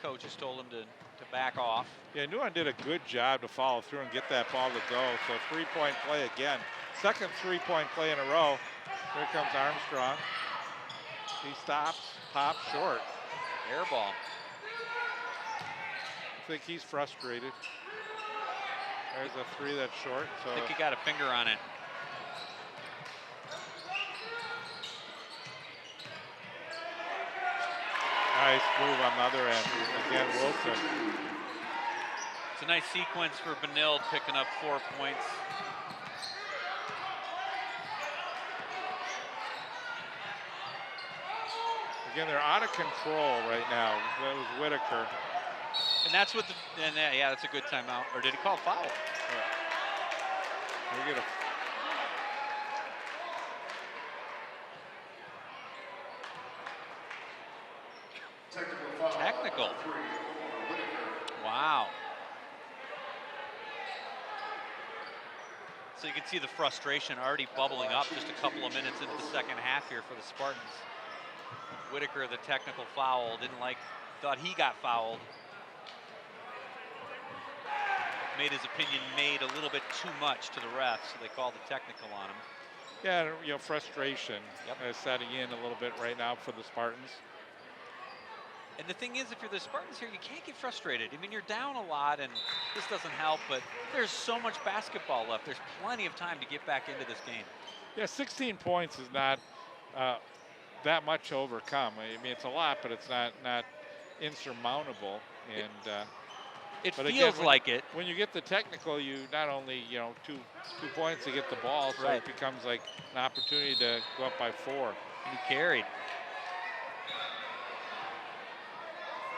coach has told him to back off. Yeah, Nguyen did a good job to follow through and get that ball to go. So 3-point play again. Second 3-point play in a row. Here comes Armstrong. He stops, pops short. Air ball. I think he's frustrated. There's a 3 that's short. So I think he got a finger on it. nice move on the other end. Again, Wilson. It's a nice sequence for Benilde, picking up 4 points. Again, they're out of control right now. That was Whitaker. And that's what yeah, that's a good timeout. Or did he call foul? We get a technical. Wow. So you can see the frustration already bubbling up just a couple of minutes into the second half here for the Spartans. Whitaker, the technical foul, thought he got fouled. Made his opinion made a little bit too much to the refs, so they called the technical on him. Yeah, you know, frustration is setting in a little bit right now for the Spartans. And the thing is, if you're the Spartans here, you can't get frustrated. I mean, you're down a lot, and this doesn't help, but there's so much basketball left. There's plenty of time to get back into this game. Yeah, 16 points is not that much to overcome. I mean, it's a lot, but it's not insurmountable. And it but feels again, like it. When you get the technical, you not only, you know, two points to get the ball, so right. it becomes like an opportunity to go up by 4. And he carried.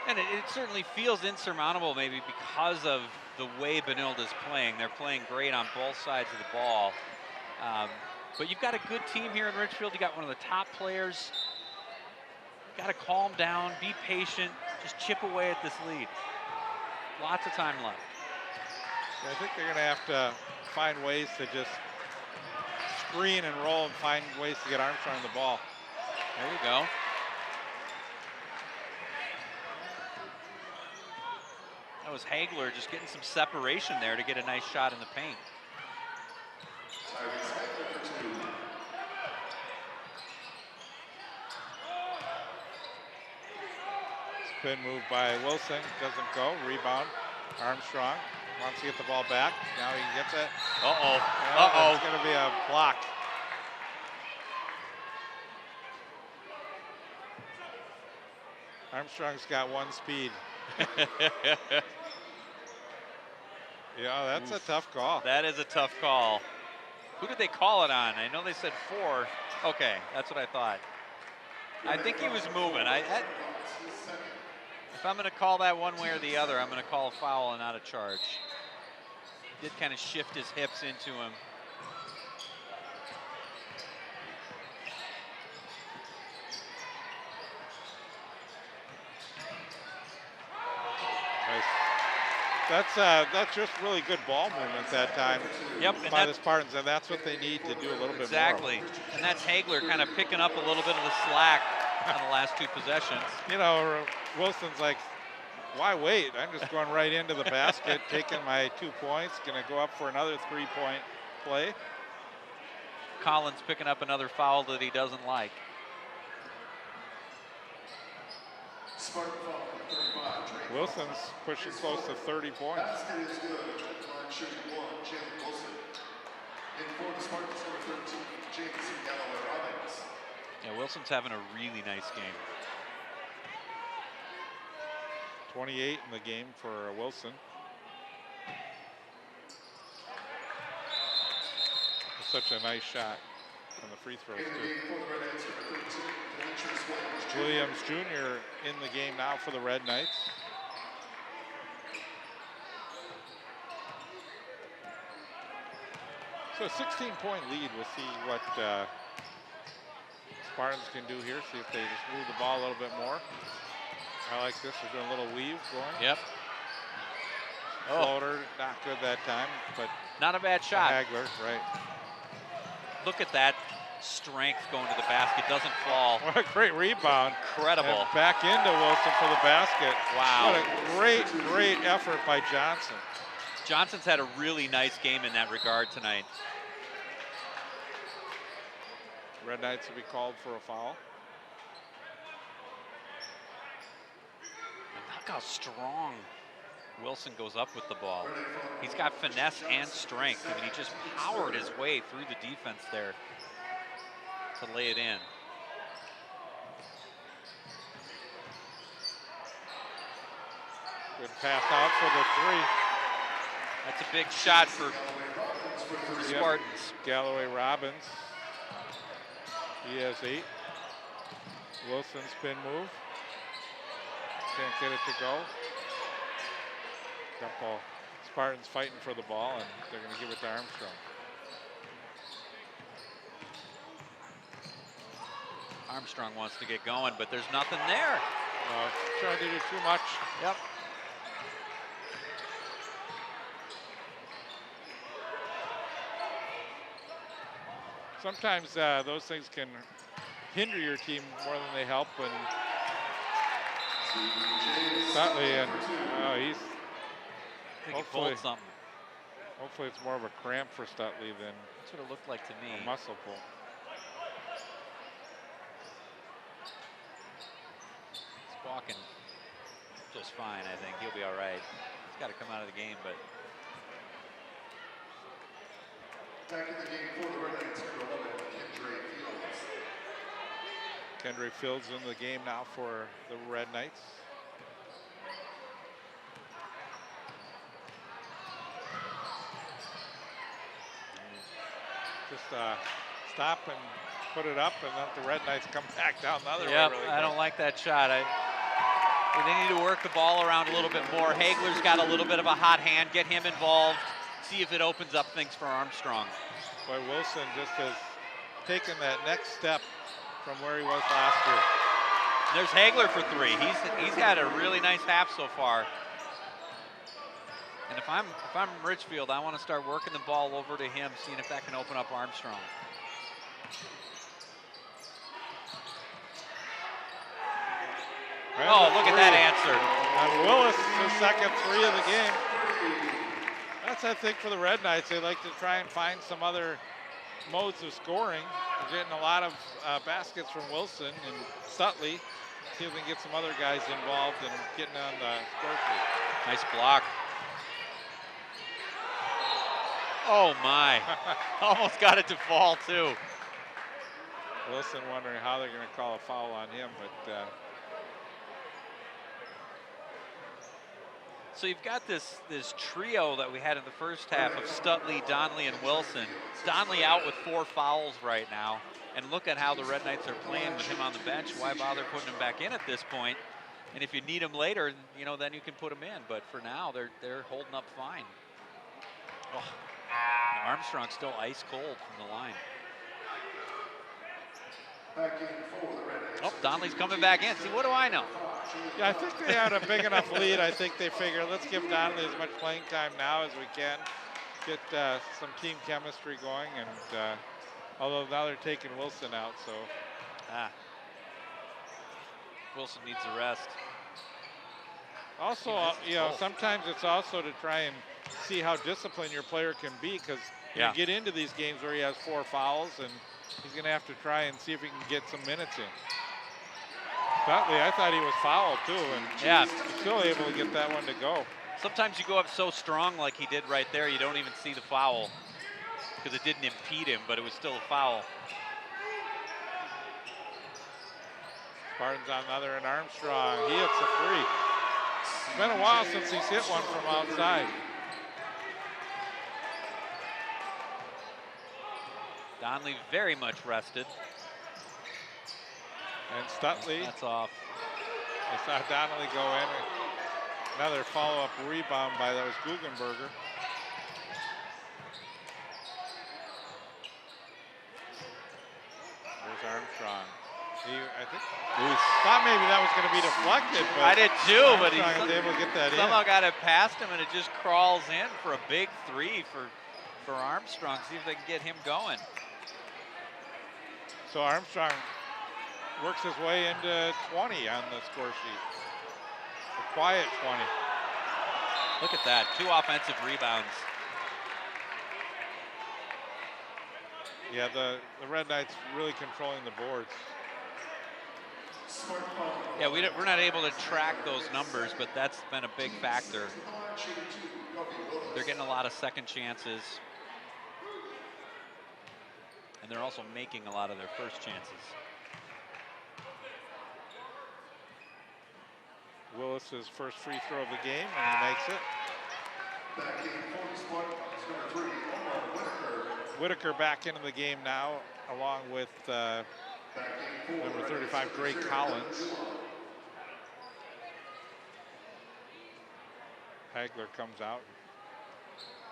And it certainly feels insurmountable maybe because of the way Benilde is playing. They're playing great on both sides of the ball. But you've got a good team here in Richfield. You got one of the top players. Got to calm down, be patient, just chip away at this lead. Lots of time left. I think they're going to have to find ways to just screen and roll and find ways to get Armstrong the ball. There you go. That was Hagler just getting some separation there to get a nice shot in the paint. Spin move by Wilson, doesn't go. Rebound, Armstrong wants to get the ball back. Now he gets it. Uh-oh. Yeah, Uh-oh. it's going to be a block. Armstrong's got 1 speed. Yeah, that's a tough call. That is a tough call. Who did they call it on? I know they said 4. Okay, that's what I thought. I think he was moving. If I'm going to call that one way or the other, I'm going to call a foul and not a charge. Did kind of shift his hips into him. That's just really good ball movement that time. Yep, by the Spartans, and that's what they need to do a little bit more. Exactly, and that's Hagler kind of picking up a little bit of the slack on the last 2 possessions. You know, Wilson's like, why wait? I'm just going right into the basket, taking my 2 points, going to go up for another 3-point play. Collins picking up another foul that he doesn't like. Wilson's pushing close to 30 points. Yeah, Wilson's having a really nice game. 28 in the game for Wilson. Such a nice shot on the free throws too. Williams Jr. in the game now for the Red Knights. So a 16-point lead. We'll see what Spartans can do here. See if they just move the ball a little bit more. I like this. They're doing a little weave going. Yep. Floater, not good that time, but not a bad shot. Hagler, right. Look at that. strength going to the basket, doesn't fall. What a great rebound. Incredible. And back into Wilson for the basket. Wow. What a great effort by Johnson. Johnson's had a really nice game in that regard tonight. Red Knights will be called for a foul. And look how strong Wilson goes up with the ball. He's got finesse and strength. I mean, he just powered his way through the defense there to lay it in. Good pass out for the three. That's a big shot for the Yep. Spartans. Galloway Robbins. He has 8. Wilson spin move. Can't get it to go. Couple Spartans fighting for the ball, and they're going to give it to Armstrong. Armstrong wants to get going, but there's nothing there. Trying to do too much. Yep. Sometimes those things can hinder your team more than they help. When Stutley and he's I think he hopefully pulled something. hopefully it's more of a cramp for Stutley than That's what it looked like to me. a muscle pull. He's walking just fine, I think. He'll be all right. He's got to come out of the game, but Back in the game for the Red Knights, number 11, Kendra Fields. Kendra Fields in the game now for the Red Knights. Just stop and put it up, and let the Red Knights come back down the other way. yep, Really I don't quick. like that shot. They need to work the ball around a little bit more. Hagler's got a little bit of a hot hand. Get him involved. See if it opens up things for Armstrong. Boy, Wilson just has taken that next step from where he was last year. There's Hagler for 3. He's had a really nice half so far. And if I'm Richfield, I want to start working the ball over to him, seeing if that can open up Armstrong. Oh, look at that answer. And Willis, his second 3 of the game. That's, I think, for the Red Knights. They like to try and find some other modes of scoring. They're getting a lot of baskets from Wilson and Stutley. See if they can get some other guys involved and getting on the score sheet. Nice block. Oh my, almost got it to fall too. Wilson wondering how they're going to call a foul on him, but So you've got this trio that we had in the first half of Stutley, Donnelly, and Wilson. Donnelly out with 4 fouls right now. And look at how the Red Knights are playing with him on the bench. Why bother putting him back in at this point? And if you need him later, you know, then you can put him in. But for now, they're holding up fine. Oh, Armstrong's still ice cold from the line. Back in for the Red Knights. Oh, Donnelly's coming back in. See, what do I know? yeah, I think they had a big enough lead. I think they figure, let's give Donnelly as much playing time now as we can. Get some team chemistry going, and although now they're taking Wilson out, so. Wilson needs a rest. Also, you know, sometimes it's also to try and see how disciplined your player can be, because you get into these games where he has 4 fouls, and he's going to have to try and see if he can get some minutes in. Stutley, I thought he was fouled too, and he's still able to get that one to go. Sometimes you go up so strong like he did right there, you don't even see the foul because it didn't impede him, but it was still a foul. Spartans on the other, and Armstrong, he hits a free. It's been a while since he's hit one from outside. Donnelly very much rested. And Stutley, That's off. I saw Donnelly go in. Another follow-up rebound by those Guggenberger. There's Armstrong. I think thought maybe that was going to be deflected, but I did too, but he Armstrong was able to get that somehow in. got it past him, and it just crawls in for a big 3 for Armstrong. See if they can get him going. So Armstrong works his way into 20 on the score sheet. A quiet 20. Look at that, 2 offensive rebounds. Yeah, the Red Knights really controlling the boards. Yeah, we're not able to track those numbers, but that's been a big factor. They're getting a lot of second chances. And they're also making a lot of their first chances. Willis's first free throw of the game, and he makes it. Whitaker back into the game now, along with number 35, Drake Collins. Hagler comes out.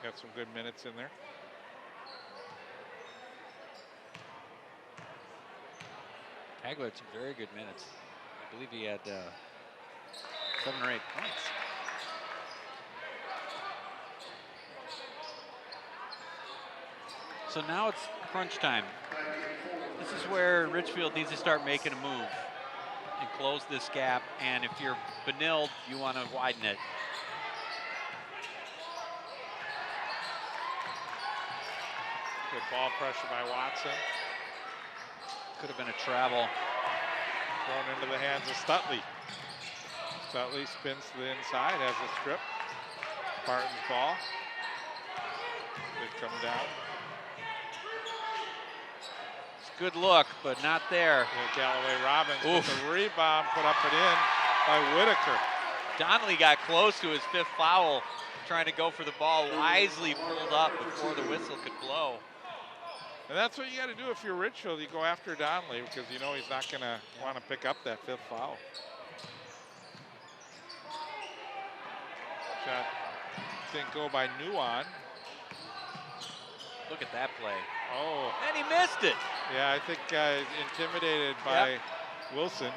Got some good minutes in there. Hagler had some very good minutes. I believe he had 7 or 8 points. So now it's crunch time. This is where Richfield needs to start making a move and close this gap. And if you're Benilde, you want to widen it. Good ball pressure by Watson. Could have been a travel. Thrown into the hands of Stutley. Stutley spins to the inside, has a strip. Spartans ball. Good come down. It's a good look, but not there. Yeah, Galloway Robbins with a rebound, put up and in by Whitaker. Donnelly got close to his 5th foul, trying to go for the ball. Wisely pulled up before the whistle could blow. And that's what you got to do if you're Richfield. You go after Donnelly because you know he's not going to want to pick up that 5th foul. Shot didn't go by Nuon. Look at that play. Oh. And he missed it. Yeah, I think intimidated by Wilson.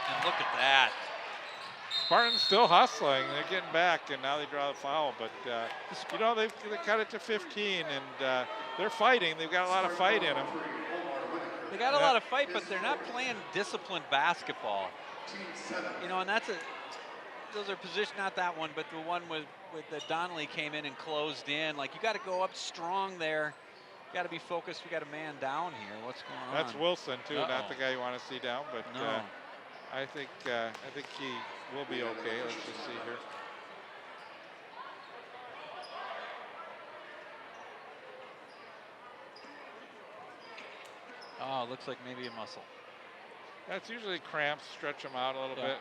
And look at that. Spartans still hustling. They're getting back, and now they draw the foul. But, you know, they cut it to 15, and they're fighting. They've got a lot of fight in them. They got a lot of fight, but they're not playing disciplined basketball. You know, and those are position, not that one, but the one with the Donnelly came in and closed in. Like, you got to go up strong there. You got to be focused. We got a man down here. What's going on? That's Wilson, too, not the guy you want to see down. But no. I think he will be okay. Let's just see here. Oh, looks like maybe a muscle. That's usually cramps, stretch them out a little bit.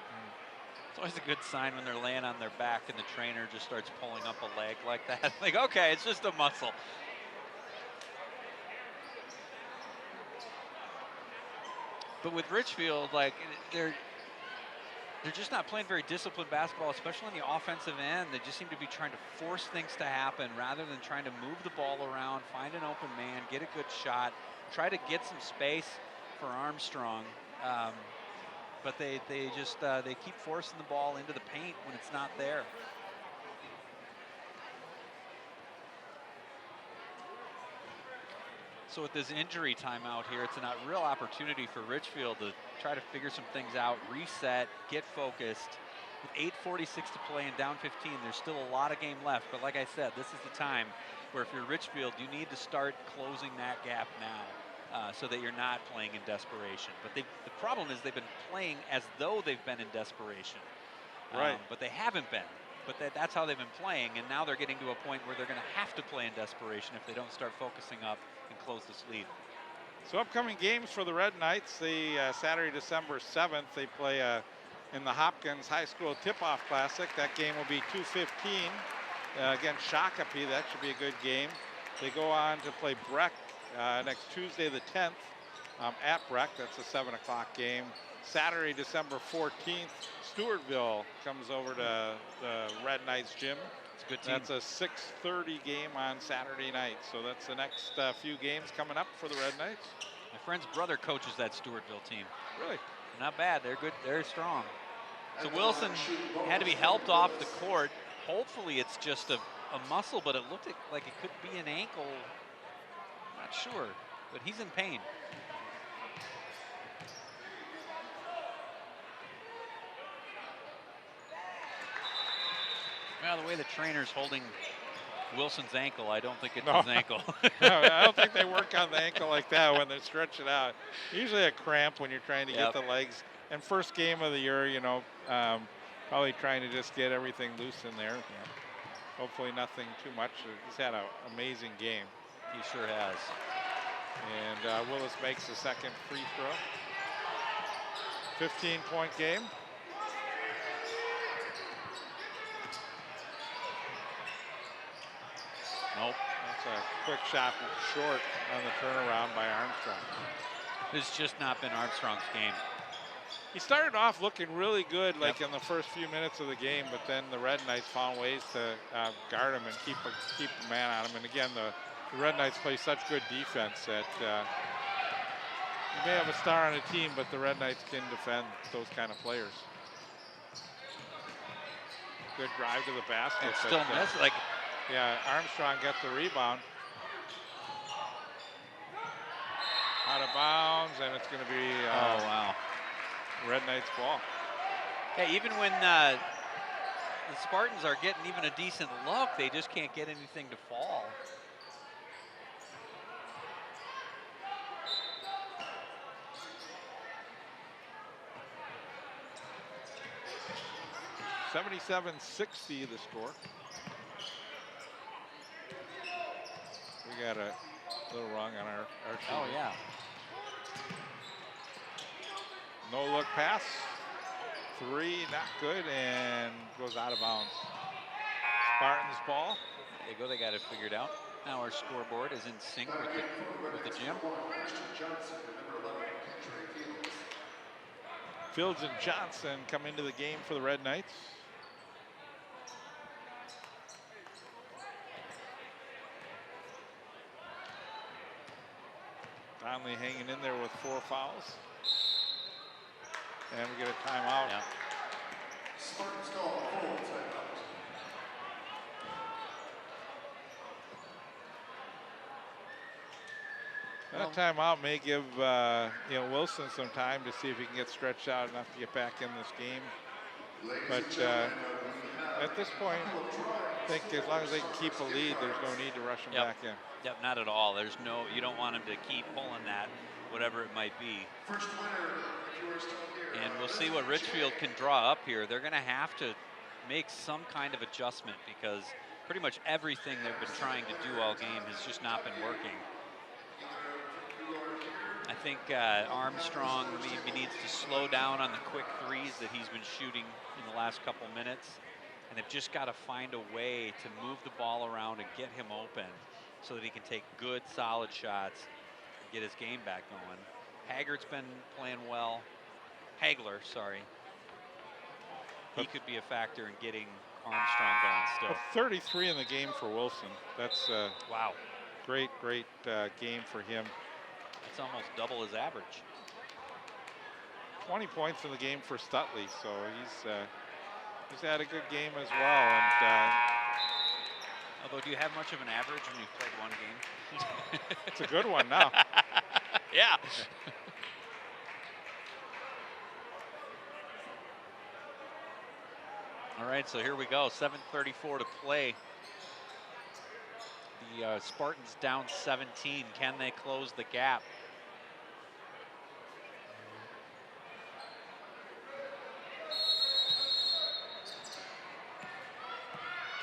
It's always a good sign when they're laying on their back and the trainer just starts pulling up a leg like that. Like, okay, it's just a muscle. But with Richfield, like, they're just not playing very disciplined basketball, especially on the offensive end. They just seem to be trying to force things to happen rather than trying to move the ball around, find an open man, get a good shot, try to get some space for Armstrong. But they keep forcing the ball into the paint when it's not there. So with this injury timeout here, it's a real opportunity for Richfield to try to figure some things out, reset, get focused. With 8:46 to play and down 15, there's still a lot of game left. But like I said, this is the time where if you're Richfield, you need to start closing that gap now so that you're not playing in desperation. But the problem is they've been playing as though they've been in desperation. Right. But they haven't been. But that's how they've been playing, and now they're getting to a point where they're going to have to play in desperation if they don't start focusing up and close this lead. So upcoming games for the Red Knights, Saturday, December 7th, they play in the Hopkins High School Tip-Off Classic. That game will be 2:15 against Shakopee. That should be a good game. They go on to play Breck next Tuesday, the 10th, at Breck. That's a 7 o'clock game. Saturday, December 14th, Stewartville comes over to the Red Knights gym. It's a good team. That's a 6:30 game on Saturday night. So that's the next few games coming up for the Red Knights. My friend's brother coaches that Stewartville team. Really? Not bad. They're good. They're strong. So Wilson had to be helped off the court. Hopefully it's just a muscle, but it looked like it could be an ankle. Not sure. but he's in pain. Well, the way the trainer's holding Wilson's ankle, I don't think it's his ankle. No, I don't think they work on the ankle like that when they're stretching out. Usually a cramp when you're trying to get the legs. And first game of the year, you know, probably trying to just get everything loose in there. Hopefully nothing too much. He's had an amazing game. He sure has. And Willis makes the second free throw. 15-point game. Nope. That's a quick shot short on the turnaround by Armstrong. This has just not been Armstrong's game. He started off looking really good, like in the first few minutes of the game, but then the Red Knights found ways to guard him and keep a man on him. And again, the Red Knights play such good defense that you may have a star on a team, but the Red Knights can defend those kind of players. Good drive to the basket. And still miss, like. Yeah, Armstrong gets the rebound. Out of bounds, and it's going to be oh, wow. Red Knights ball. Yeah, even when the Spartans are getting even a decent look, they just can't get anything to fall. $77-60 the score. We got a little wrong on our sheet. Oh, yeah. No look pass. Three, not good, and goes out of bounds. Spartans ball. There you go, they got it figured out. Now our scoreboard is in sync with the gym. Fields and Johnson come into the game for the Red Knights. Conley hanging in there with 4 fouls. And we get a timeout. Yeah. Spartans call a full timeout. That timeout may give Wilson some time to see if he can get stretched out enough to get back in this game. But at this point, I think as long as they can keep a lead, there's no need to rush him back in. Yep, not at all. There's no, you don't want him to keep pulling that, whatever it might be. First winner, if you are still here. And we'll see what Richfield can draw up here. They're going to have to make some kind of adjustment because pretty much everything they've been trying to do all game has just not been working. I think Armstrong maybe needs to slow down on the quick threes that he's been shooting in the last couple minutes. And they've just got to find a way to move the ball around and get him open so that he can take good, solid shots and get his game back going. Hagler's been playing well. Hagler, sorry. He could be a factor in getting Armstrong going still. 33 in the game for Wilson. That's wow. Great game for him. That's almost double his average. 20 points in the game for Stutley, so he's had a good game as well. And although, do you have much of an average when you've played one game? it's a good one now. Yeah. All right, so here we go. 7:34 to play. The Spartans down 17. Can they close the gap?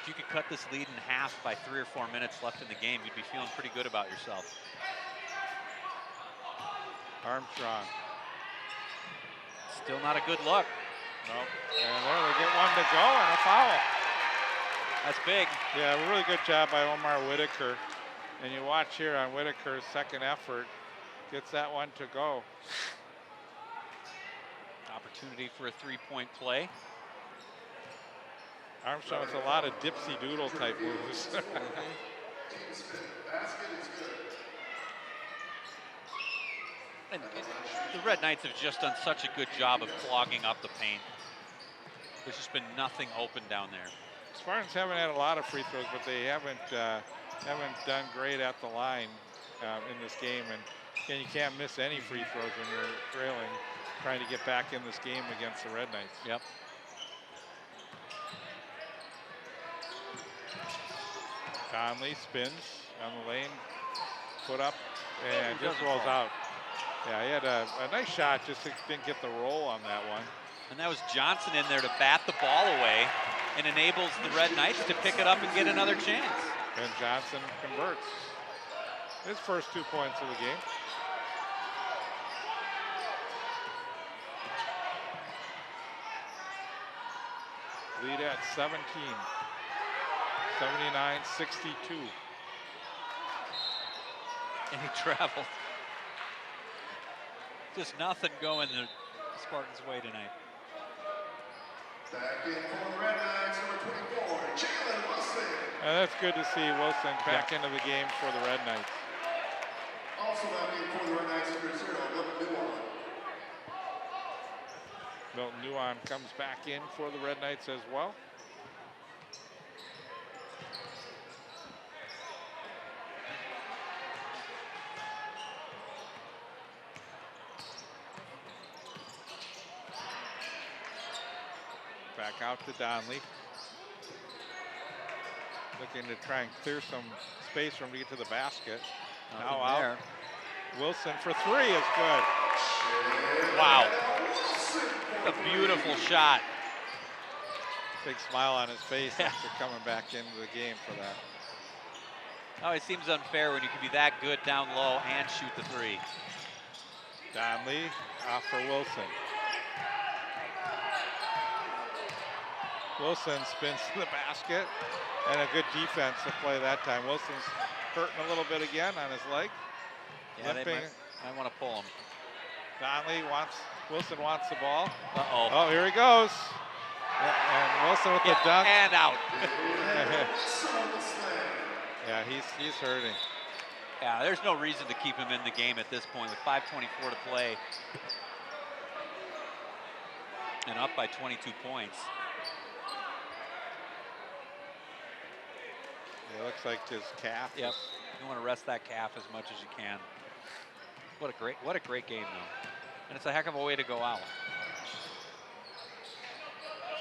If you could cut this lead in half by 3 or 4 minutes left in the game, you'd be feeling pretty good about yourself. Armstrong. Still not a good look. Nope. And there they get one to go and a foul. That's big. Yeah, a really good job by Omar Whitaker. And you watch here on Whitaker's second effort, gets that one to go. Opportunity for a three-point play. Armstrong with a lot of dipsy doodle type moves. Basket is good. And the Red Knights have just done such a good job of clogging up the paint. There's just been nothing open down there. Spartans haven't had a lot of free throws, but they haven't done great at the line. in this game. And again, you can't miss any free throws when you're trailing, trying to get back in this game against the Red Knights. Yep. Conley spins on the lane, put up, and just rolls out. Yeah, he had a nice shot, just didn't get the roll on that one. And that was Johnson in there to bat the ball away and enables the Red Knights to pick it up and get another chance. And Johnson converts his first 2 points of the game. Lead at 17, 79-62. And he traveled. Just nothing going the Spartans' way tonight. Back in for the Red Knights, number 24, Jalen Wilson. And that's good to see Wilson back into the game for the Red Knights. Also back in for the Red Knights, number 0, Milton Nuon. Milton Nuon comes back in for the Red Knights as well. Back out to Donnelly. Looking to try and clear some space for him to get to the basket. Now out. There. Wilson for three is good. Wow. A beautiful shot. Big smile on his face after coming back into the game for that. Oh, it seems unfair when you can be that good down low and shoot the three. Donnelly off for Wilson. Wilson spins to the basket, and a good defensive play that time. Wilson's hurting a little bit again on his leg. Yeah, they Limping. might want to pull him. Wilson wants the ball. Uh-oh. Oh, here he goes. And Wilson with the dunk. And out. Yeah, he's hurting. Yeah, there's no reason to keep him in the game at this point with 5:24 to play. And up by 22 points. It looks like his calf. Yep. You want to rest that calf as much as you can. What a great game though. And it's a heck of a way to go out.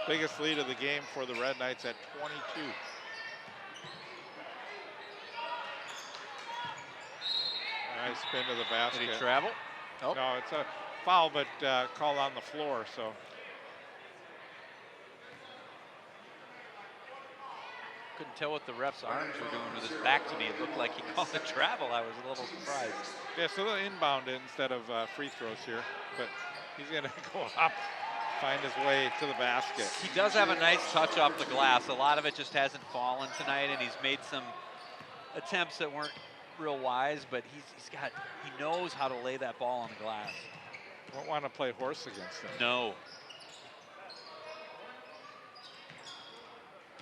Biggest lead of the game for the Red Knights at 22. Nice spin to the basket. Did he travel? Oh. No, it's a foul, but called on the floor, so. Couldn't tell what the ref's arms were doing with his back to me. It looked like he called the travel. I was a little surprised. Yeah, so they'll inbound it instead of free throws here, but he's gonna go up, find his way to the basket. He does have a nice touch off the glass. A lot of it just hasn't fallen tonight, and he's made some attempts that weren't real wise, but he knows how to lay that ball on the glass. Won't want to play horse against him. No.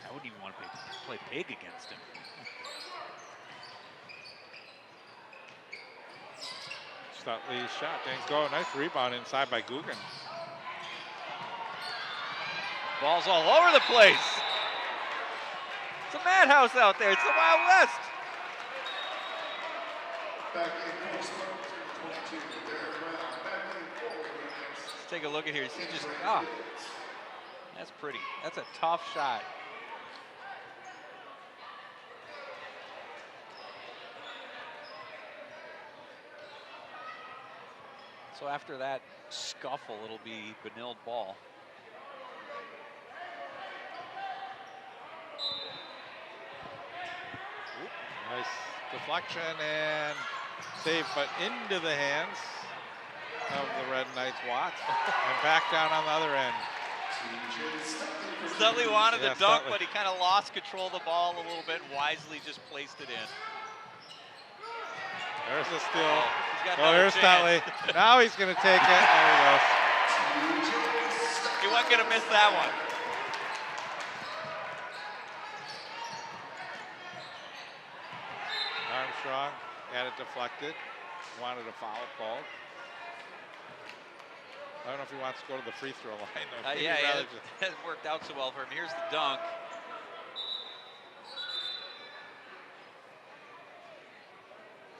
I wouldn't even want to play pig against him. Stutley's shot didn't go. Nice rebound inside by Guggen. Ball's all over the place. It's a madhouse out there. It's the Wild West. Back in for Spartans, 22, Derek Brown. Back in for the Red Knights. Let's take a look at here. See, that's pretty. That's a tough shot. So after that scuffle, it'll be Benilde ball. Nice deflection and save, but into the hands of the Red Knights Watts. And back down on the other end. Stutley wanted the dunk, Stutley. but he kind of lost control of the ball a little bit and wisely just placed it in. There's a steal. He's got Oh, another here's chance. Stutley. Now he's going to take it. There he goes. He wasn't going to miss that one. Armstrong had it deflected. Wanted a foul called. I don't know if he wants to go to the free throw line. Though. Yeah, He'd rather it hasn't worked out so well for him. Here's the dunk.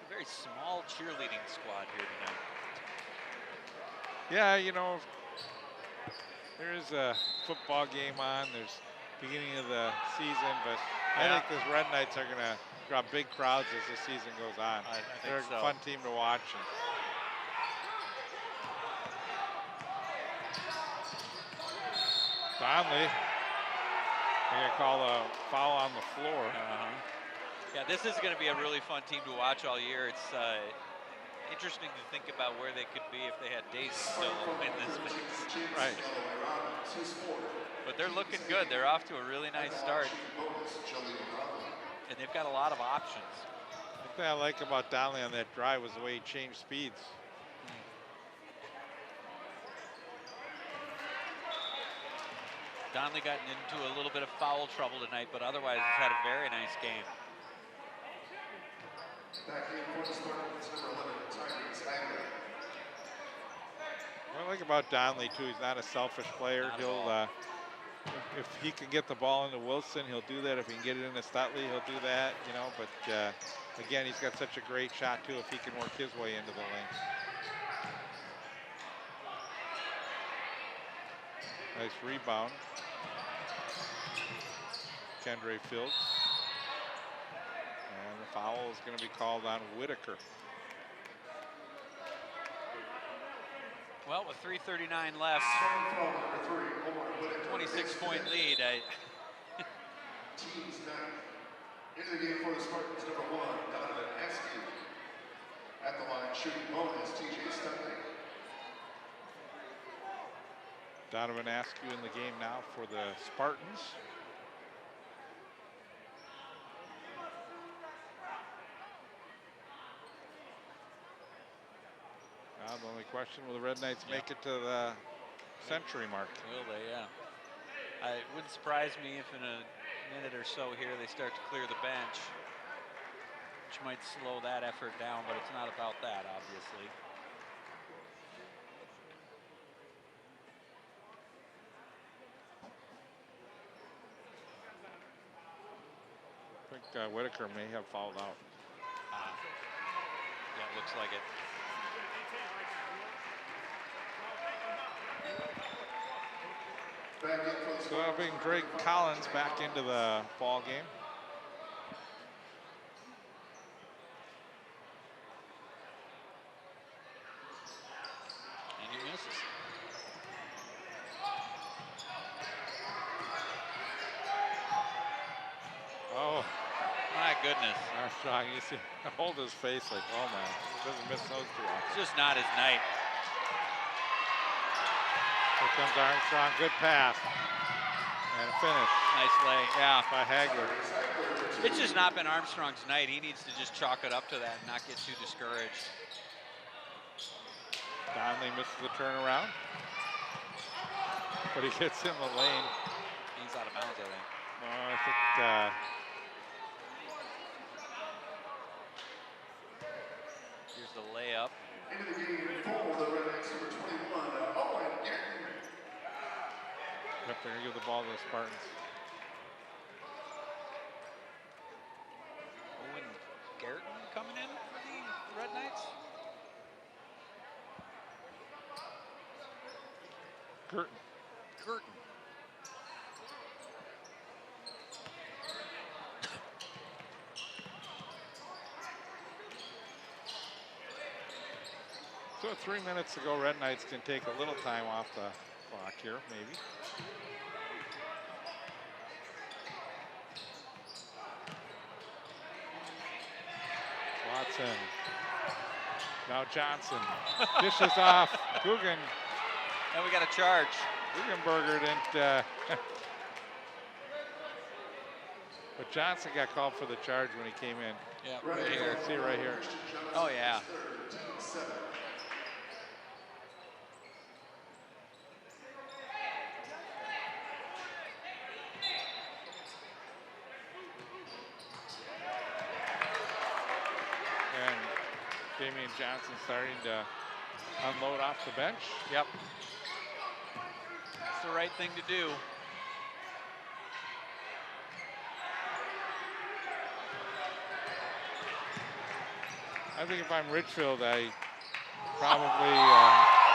It's a very very small cheerleading squad here tonight. Yeah, you know, there is a football game on. There's beginning of the season, but I think this Red Knights are going to draw big crowds as the season goes on. I think They're so. a fun team to watch. And Donnelly, they're going to call a foul on the floor. Yeah, this is going to be a really fun team to watch all year. It's interesting to think about where they could be if they had Daisy still in this mix. Right. But they're looking good. They're off to a really nice start. And they've got a lot of options. The thing I like about Donnelly on that drive was the way he changed speeds. Donnelly gotten into a little bit of foul trouble tonight, but otherwise he's had a very nice game. What I like about Donnelly too, he's not a selfish player. He'll, if he can get the ball into Wilson, he'll do that. If he can get it into Stutley, he'll do that. You know, but again, he's got such a great shot too. If he can work his way into the lane. Nice rebound. Kendra Fields. And the foul is going to be called on Whitaker. Well, with 3:39 left, 26-point lead. Teams now into the game for the Spartans, number 1, Donovan Askew. At the line, shooting bonus, TJ Stutley. Donovan Askew in the game now for the Spartans. Now the only question, will the Red Knights make it to the century mark? Will they? Yeah. It wouldn't surprise me if in a minute or so here they start to clear the bench, which might slow that effort down, but it's not about that, obviously. I think Whitaker may have fouled out. Yeah, it looks like it. So that'll bring Drake Collins back into the ball game. And he misses. Oh, My goodness. Armstrong, you see, hold his face like, oh man, he doesn't miss those too often. It's just not his night. Here comes Armstrong, good pass. And a finish. Nice lay, yeah. By Hagler. It's just not been Armstrong's night. He needs to just chalk it up to that and not get too discouraged. Donnelly misses the turnaround. But he gets in the lane. He's out of bounds, I think. I think here's the layup. Into the game for the Red Knights, number 21, Owen Garrett. Yep, they're gonna give the ball to the Spartans. Owen Garrett coming in for the Red Knights. Curtin. Curtin. So 3 minutes to go, Red Knights can take a little time off the clock here, maybe. Watson. Now Johnson. Dishes off. Coogan. And we got a charge. Rugenberger didn't. But Johnson got called for the charge when he came in. Yeah, right here. See right here. Oh, yeah. And Damian Johnson starting to unload off the bench. Yep. It's the right thing to do. I think if I'm Richfield, I probably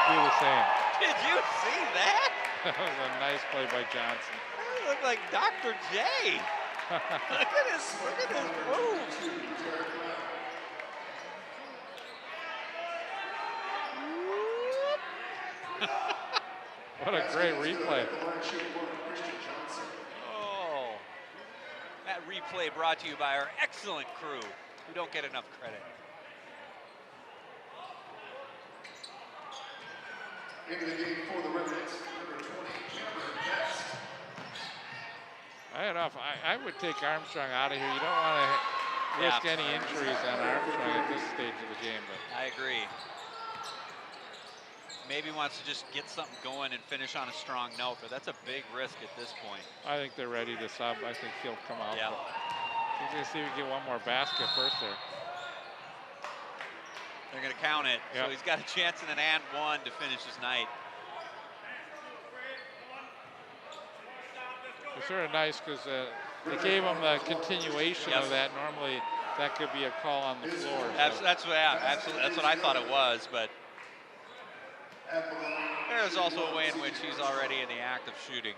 do the same. Did you see that? That was a nice play by Johnson. That looked like Dr. J. Look at his moves. What a great replay. Oh, that replay brought to you by our excellent crew, who don't get enough credit. Into the game for the Red Knights, number 20, Cameron Best. I don't know if I would take Armstrong out of here. You don't want to risk any injuries on Armstrong at this stage of the game. But I agree. Maybe wants to just get something going and finish on a strong note, but that's a big risk at this point. I think they're ready to sub. I think he'll come out. Yeah. He's going to see if we can get one more basket first there. They're going to count it, Yep. so he's got a chance in an and one to finish his night. It's sort of nice because they gave him the continuation of that. Normally, that could be a call on the floor. That's what I thought it was, but there's also a way in which he's already in the act of shooting.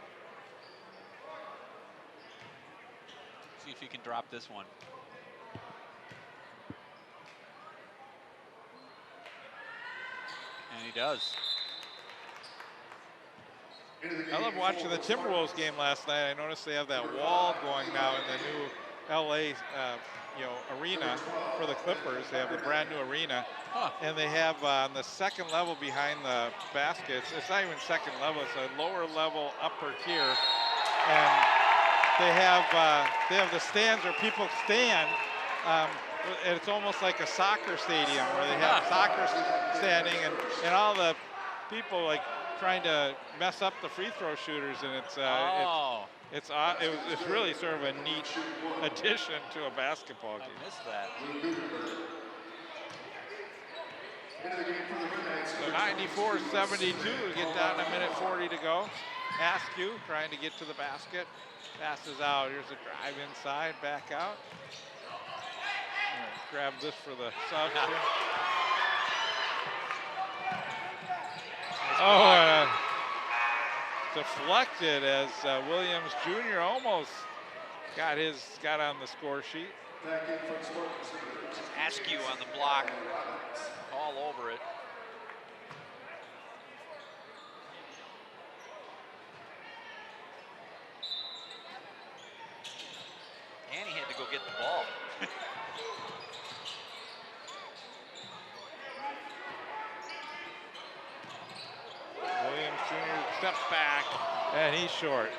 See if he can drop this one. And he does. I love watching the Timberwolves game last night. I noticed they have that wall going now in the new LA arena for the Clippers. They have the brand new arena. And they have on the second level behind the baskets, it's not even second level, it's a lower level upper tier. And they have the stands where people stand. And it's almost like a soccer stadium where they have soccer standing and all the people like trying to mess up the free throw shooters, and it's really sort of a neat addition to a basketball game. I missed that. So 94-72, we get down to a minute 40 to go. Askew trying to get to the basket, passes out. Here's a drive inside, back out. Grab this for the subs here. Oh, deflected as Williams Jr. almost got on the score sheet. Askew on the block, all over it. And he had to go get the ball. Williams Jr. steps back, and he's short.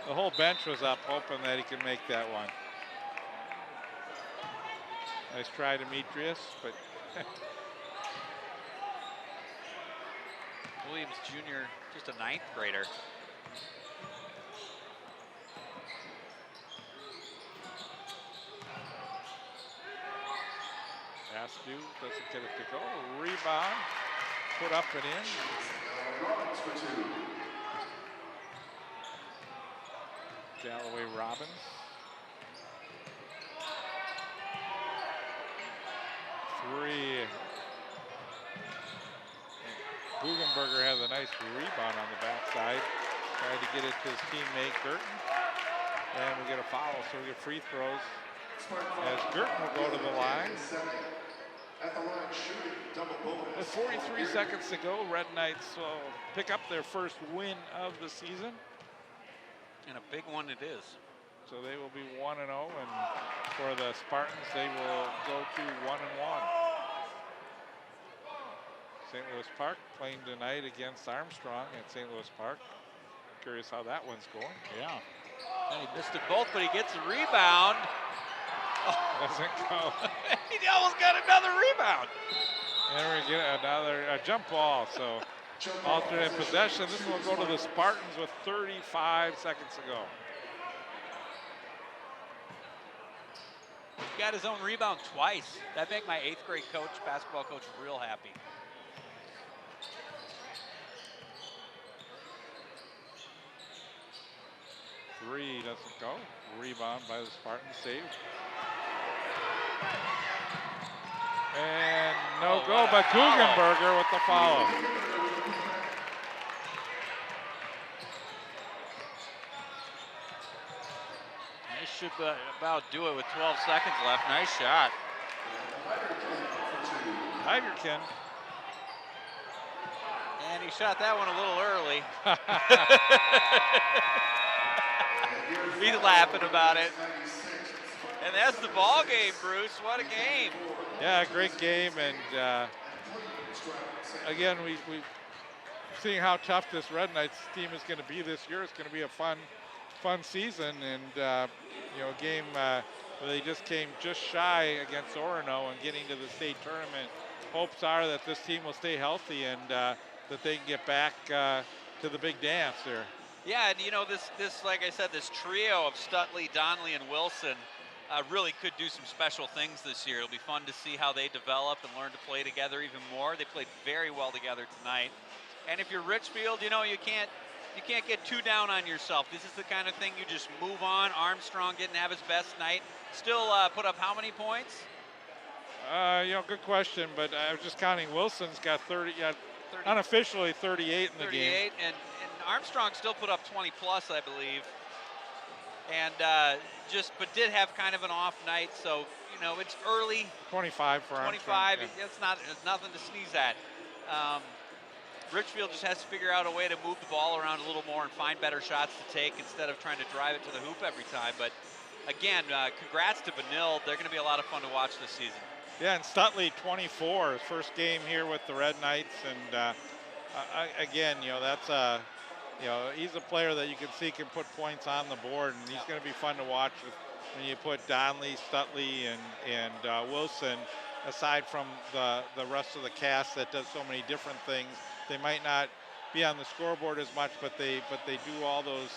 The whole bench was up hoping that he could make that one. Nice try, Demetrius, but Williams Jr., just a ninth grader. Askew doesn't get it to go. Rebound, put up and in. Galloway Robbins. Three. Bugenberger has a nice rebound on the backside. Tried to get it to his teammate Girton. And we get a foul, so we get free throws. As Girton will go to the line. With 43 seconds to go, Red Knights will pick up their first win of the season. And a big one it is. So they will be 1-0, and for the Spartans, they will go to 1-1. St. Louis Park playing tonight against Armstrong at St. Louis Park. Curious how that one's going. Yeah. And he missed it both, but he gets a rebound. Doesn't go. He almost got another rebound. And we get another jump ball. So alternate possession. This will go to the Spartans with 35 seconds to go. He got his own rebound twice. That'd make my 8th grade coach, basketball coach, real happy. Three doesn't go. Rebound by the Spartans, saved. And no Oh, go, what a but follow. Guggenberger with the follow. They should about do it with 12 seconds left. Nice shot. Tigerkin. And he shot that one a little early. He's laughing about it. And that's the ball game, Bruce. What a game. Yeah, great game, and again, we seeing how tough this Red Knights team is going to be this year. It's going to be a fun season, and you know, a game where they just came just shy against Orono and getting to the state tournament. Hopes are that this team will stay healthy and that they can get back to the big dance there. Yeah, and you know, this like I said, this trio of Stutley, Donnelly, and Wilson really could do some special things this year. It'll be fun to see how they develop and learn to play together even more. They played very well together tonight. And if you're Richfield, you know, you can't get too down on yourself. This is the kind of thing you just move on. Armstrong didn't have his best night. Still put up how many points? You know, good question, but I was just counting. Wilson's got 30, unofficially 38 in the 38, game. and Armstrong still put up 20 plus, I believe. And but did have kind of an off night, so you know it's early. 25 for Armstrong. 25, yeah. it's nothing to sneeze at. Richfield just has to figure out a way to move the ball around a little more and find better shots to take instead of trying to drive it to the hoop every time. But again, congrats to Benilde. They're going to be a lot of fun to watch this season. Yeah, and Stutley 24, his first game here with the Red Knights, and again, you know, that's you know, he's a player that you can see can put points on the board, and he's going to be fun to watch when you put Donnelly, Stutley, and Wilson aside from the rest of the cast that does so many different things. They might not be on the scoreboard as much, but they do all those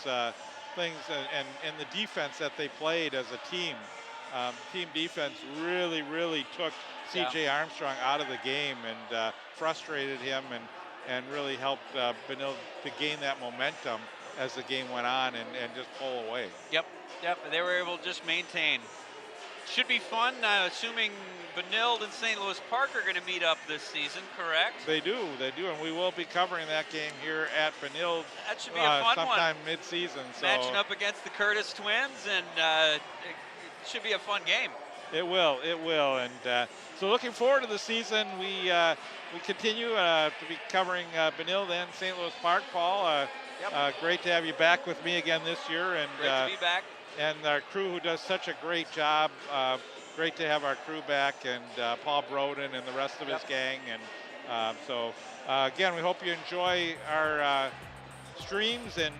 things, and the defense that they played as a team. Team defense really took C.J. Armstrong out of the game and frustrated him and really helped Benilde to gain that momentum as the game went on and just pull away. Yep, they were able to just maintain. Should be fun, assuming Benilde and St. Louis Park are going to meet up this season, correct? They do, and we will be covering that game here at Benilde. That should be a fun sometime mid-season. So matching up against the Curtis twins, and it should be a fun game. It will, and so looking forward to the season. We continue to be covering Benilde and St. Louis Park. Paul, great to have you back with me again this year, and great to be back. And our crew who does such a great job. Great to have our crew back, and Paul Broden and the rest of his gang. And so again, we hope you enjoy our streams and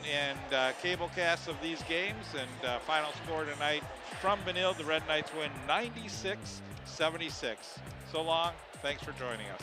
cable casts of these games. And final score tonight from Benilde, the Red Knights win 96-76. So long. Thanks for joining us.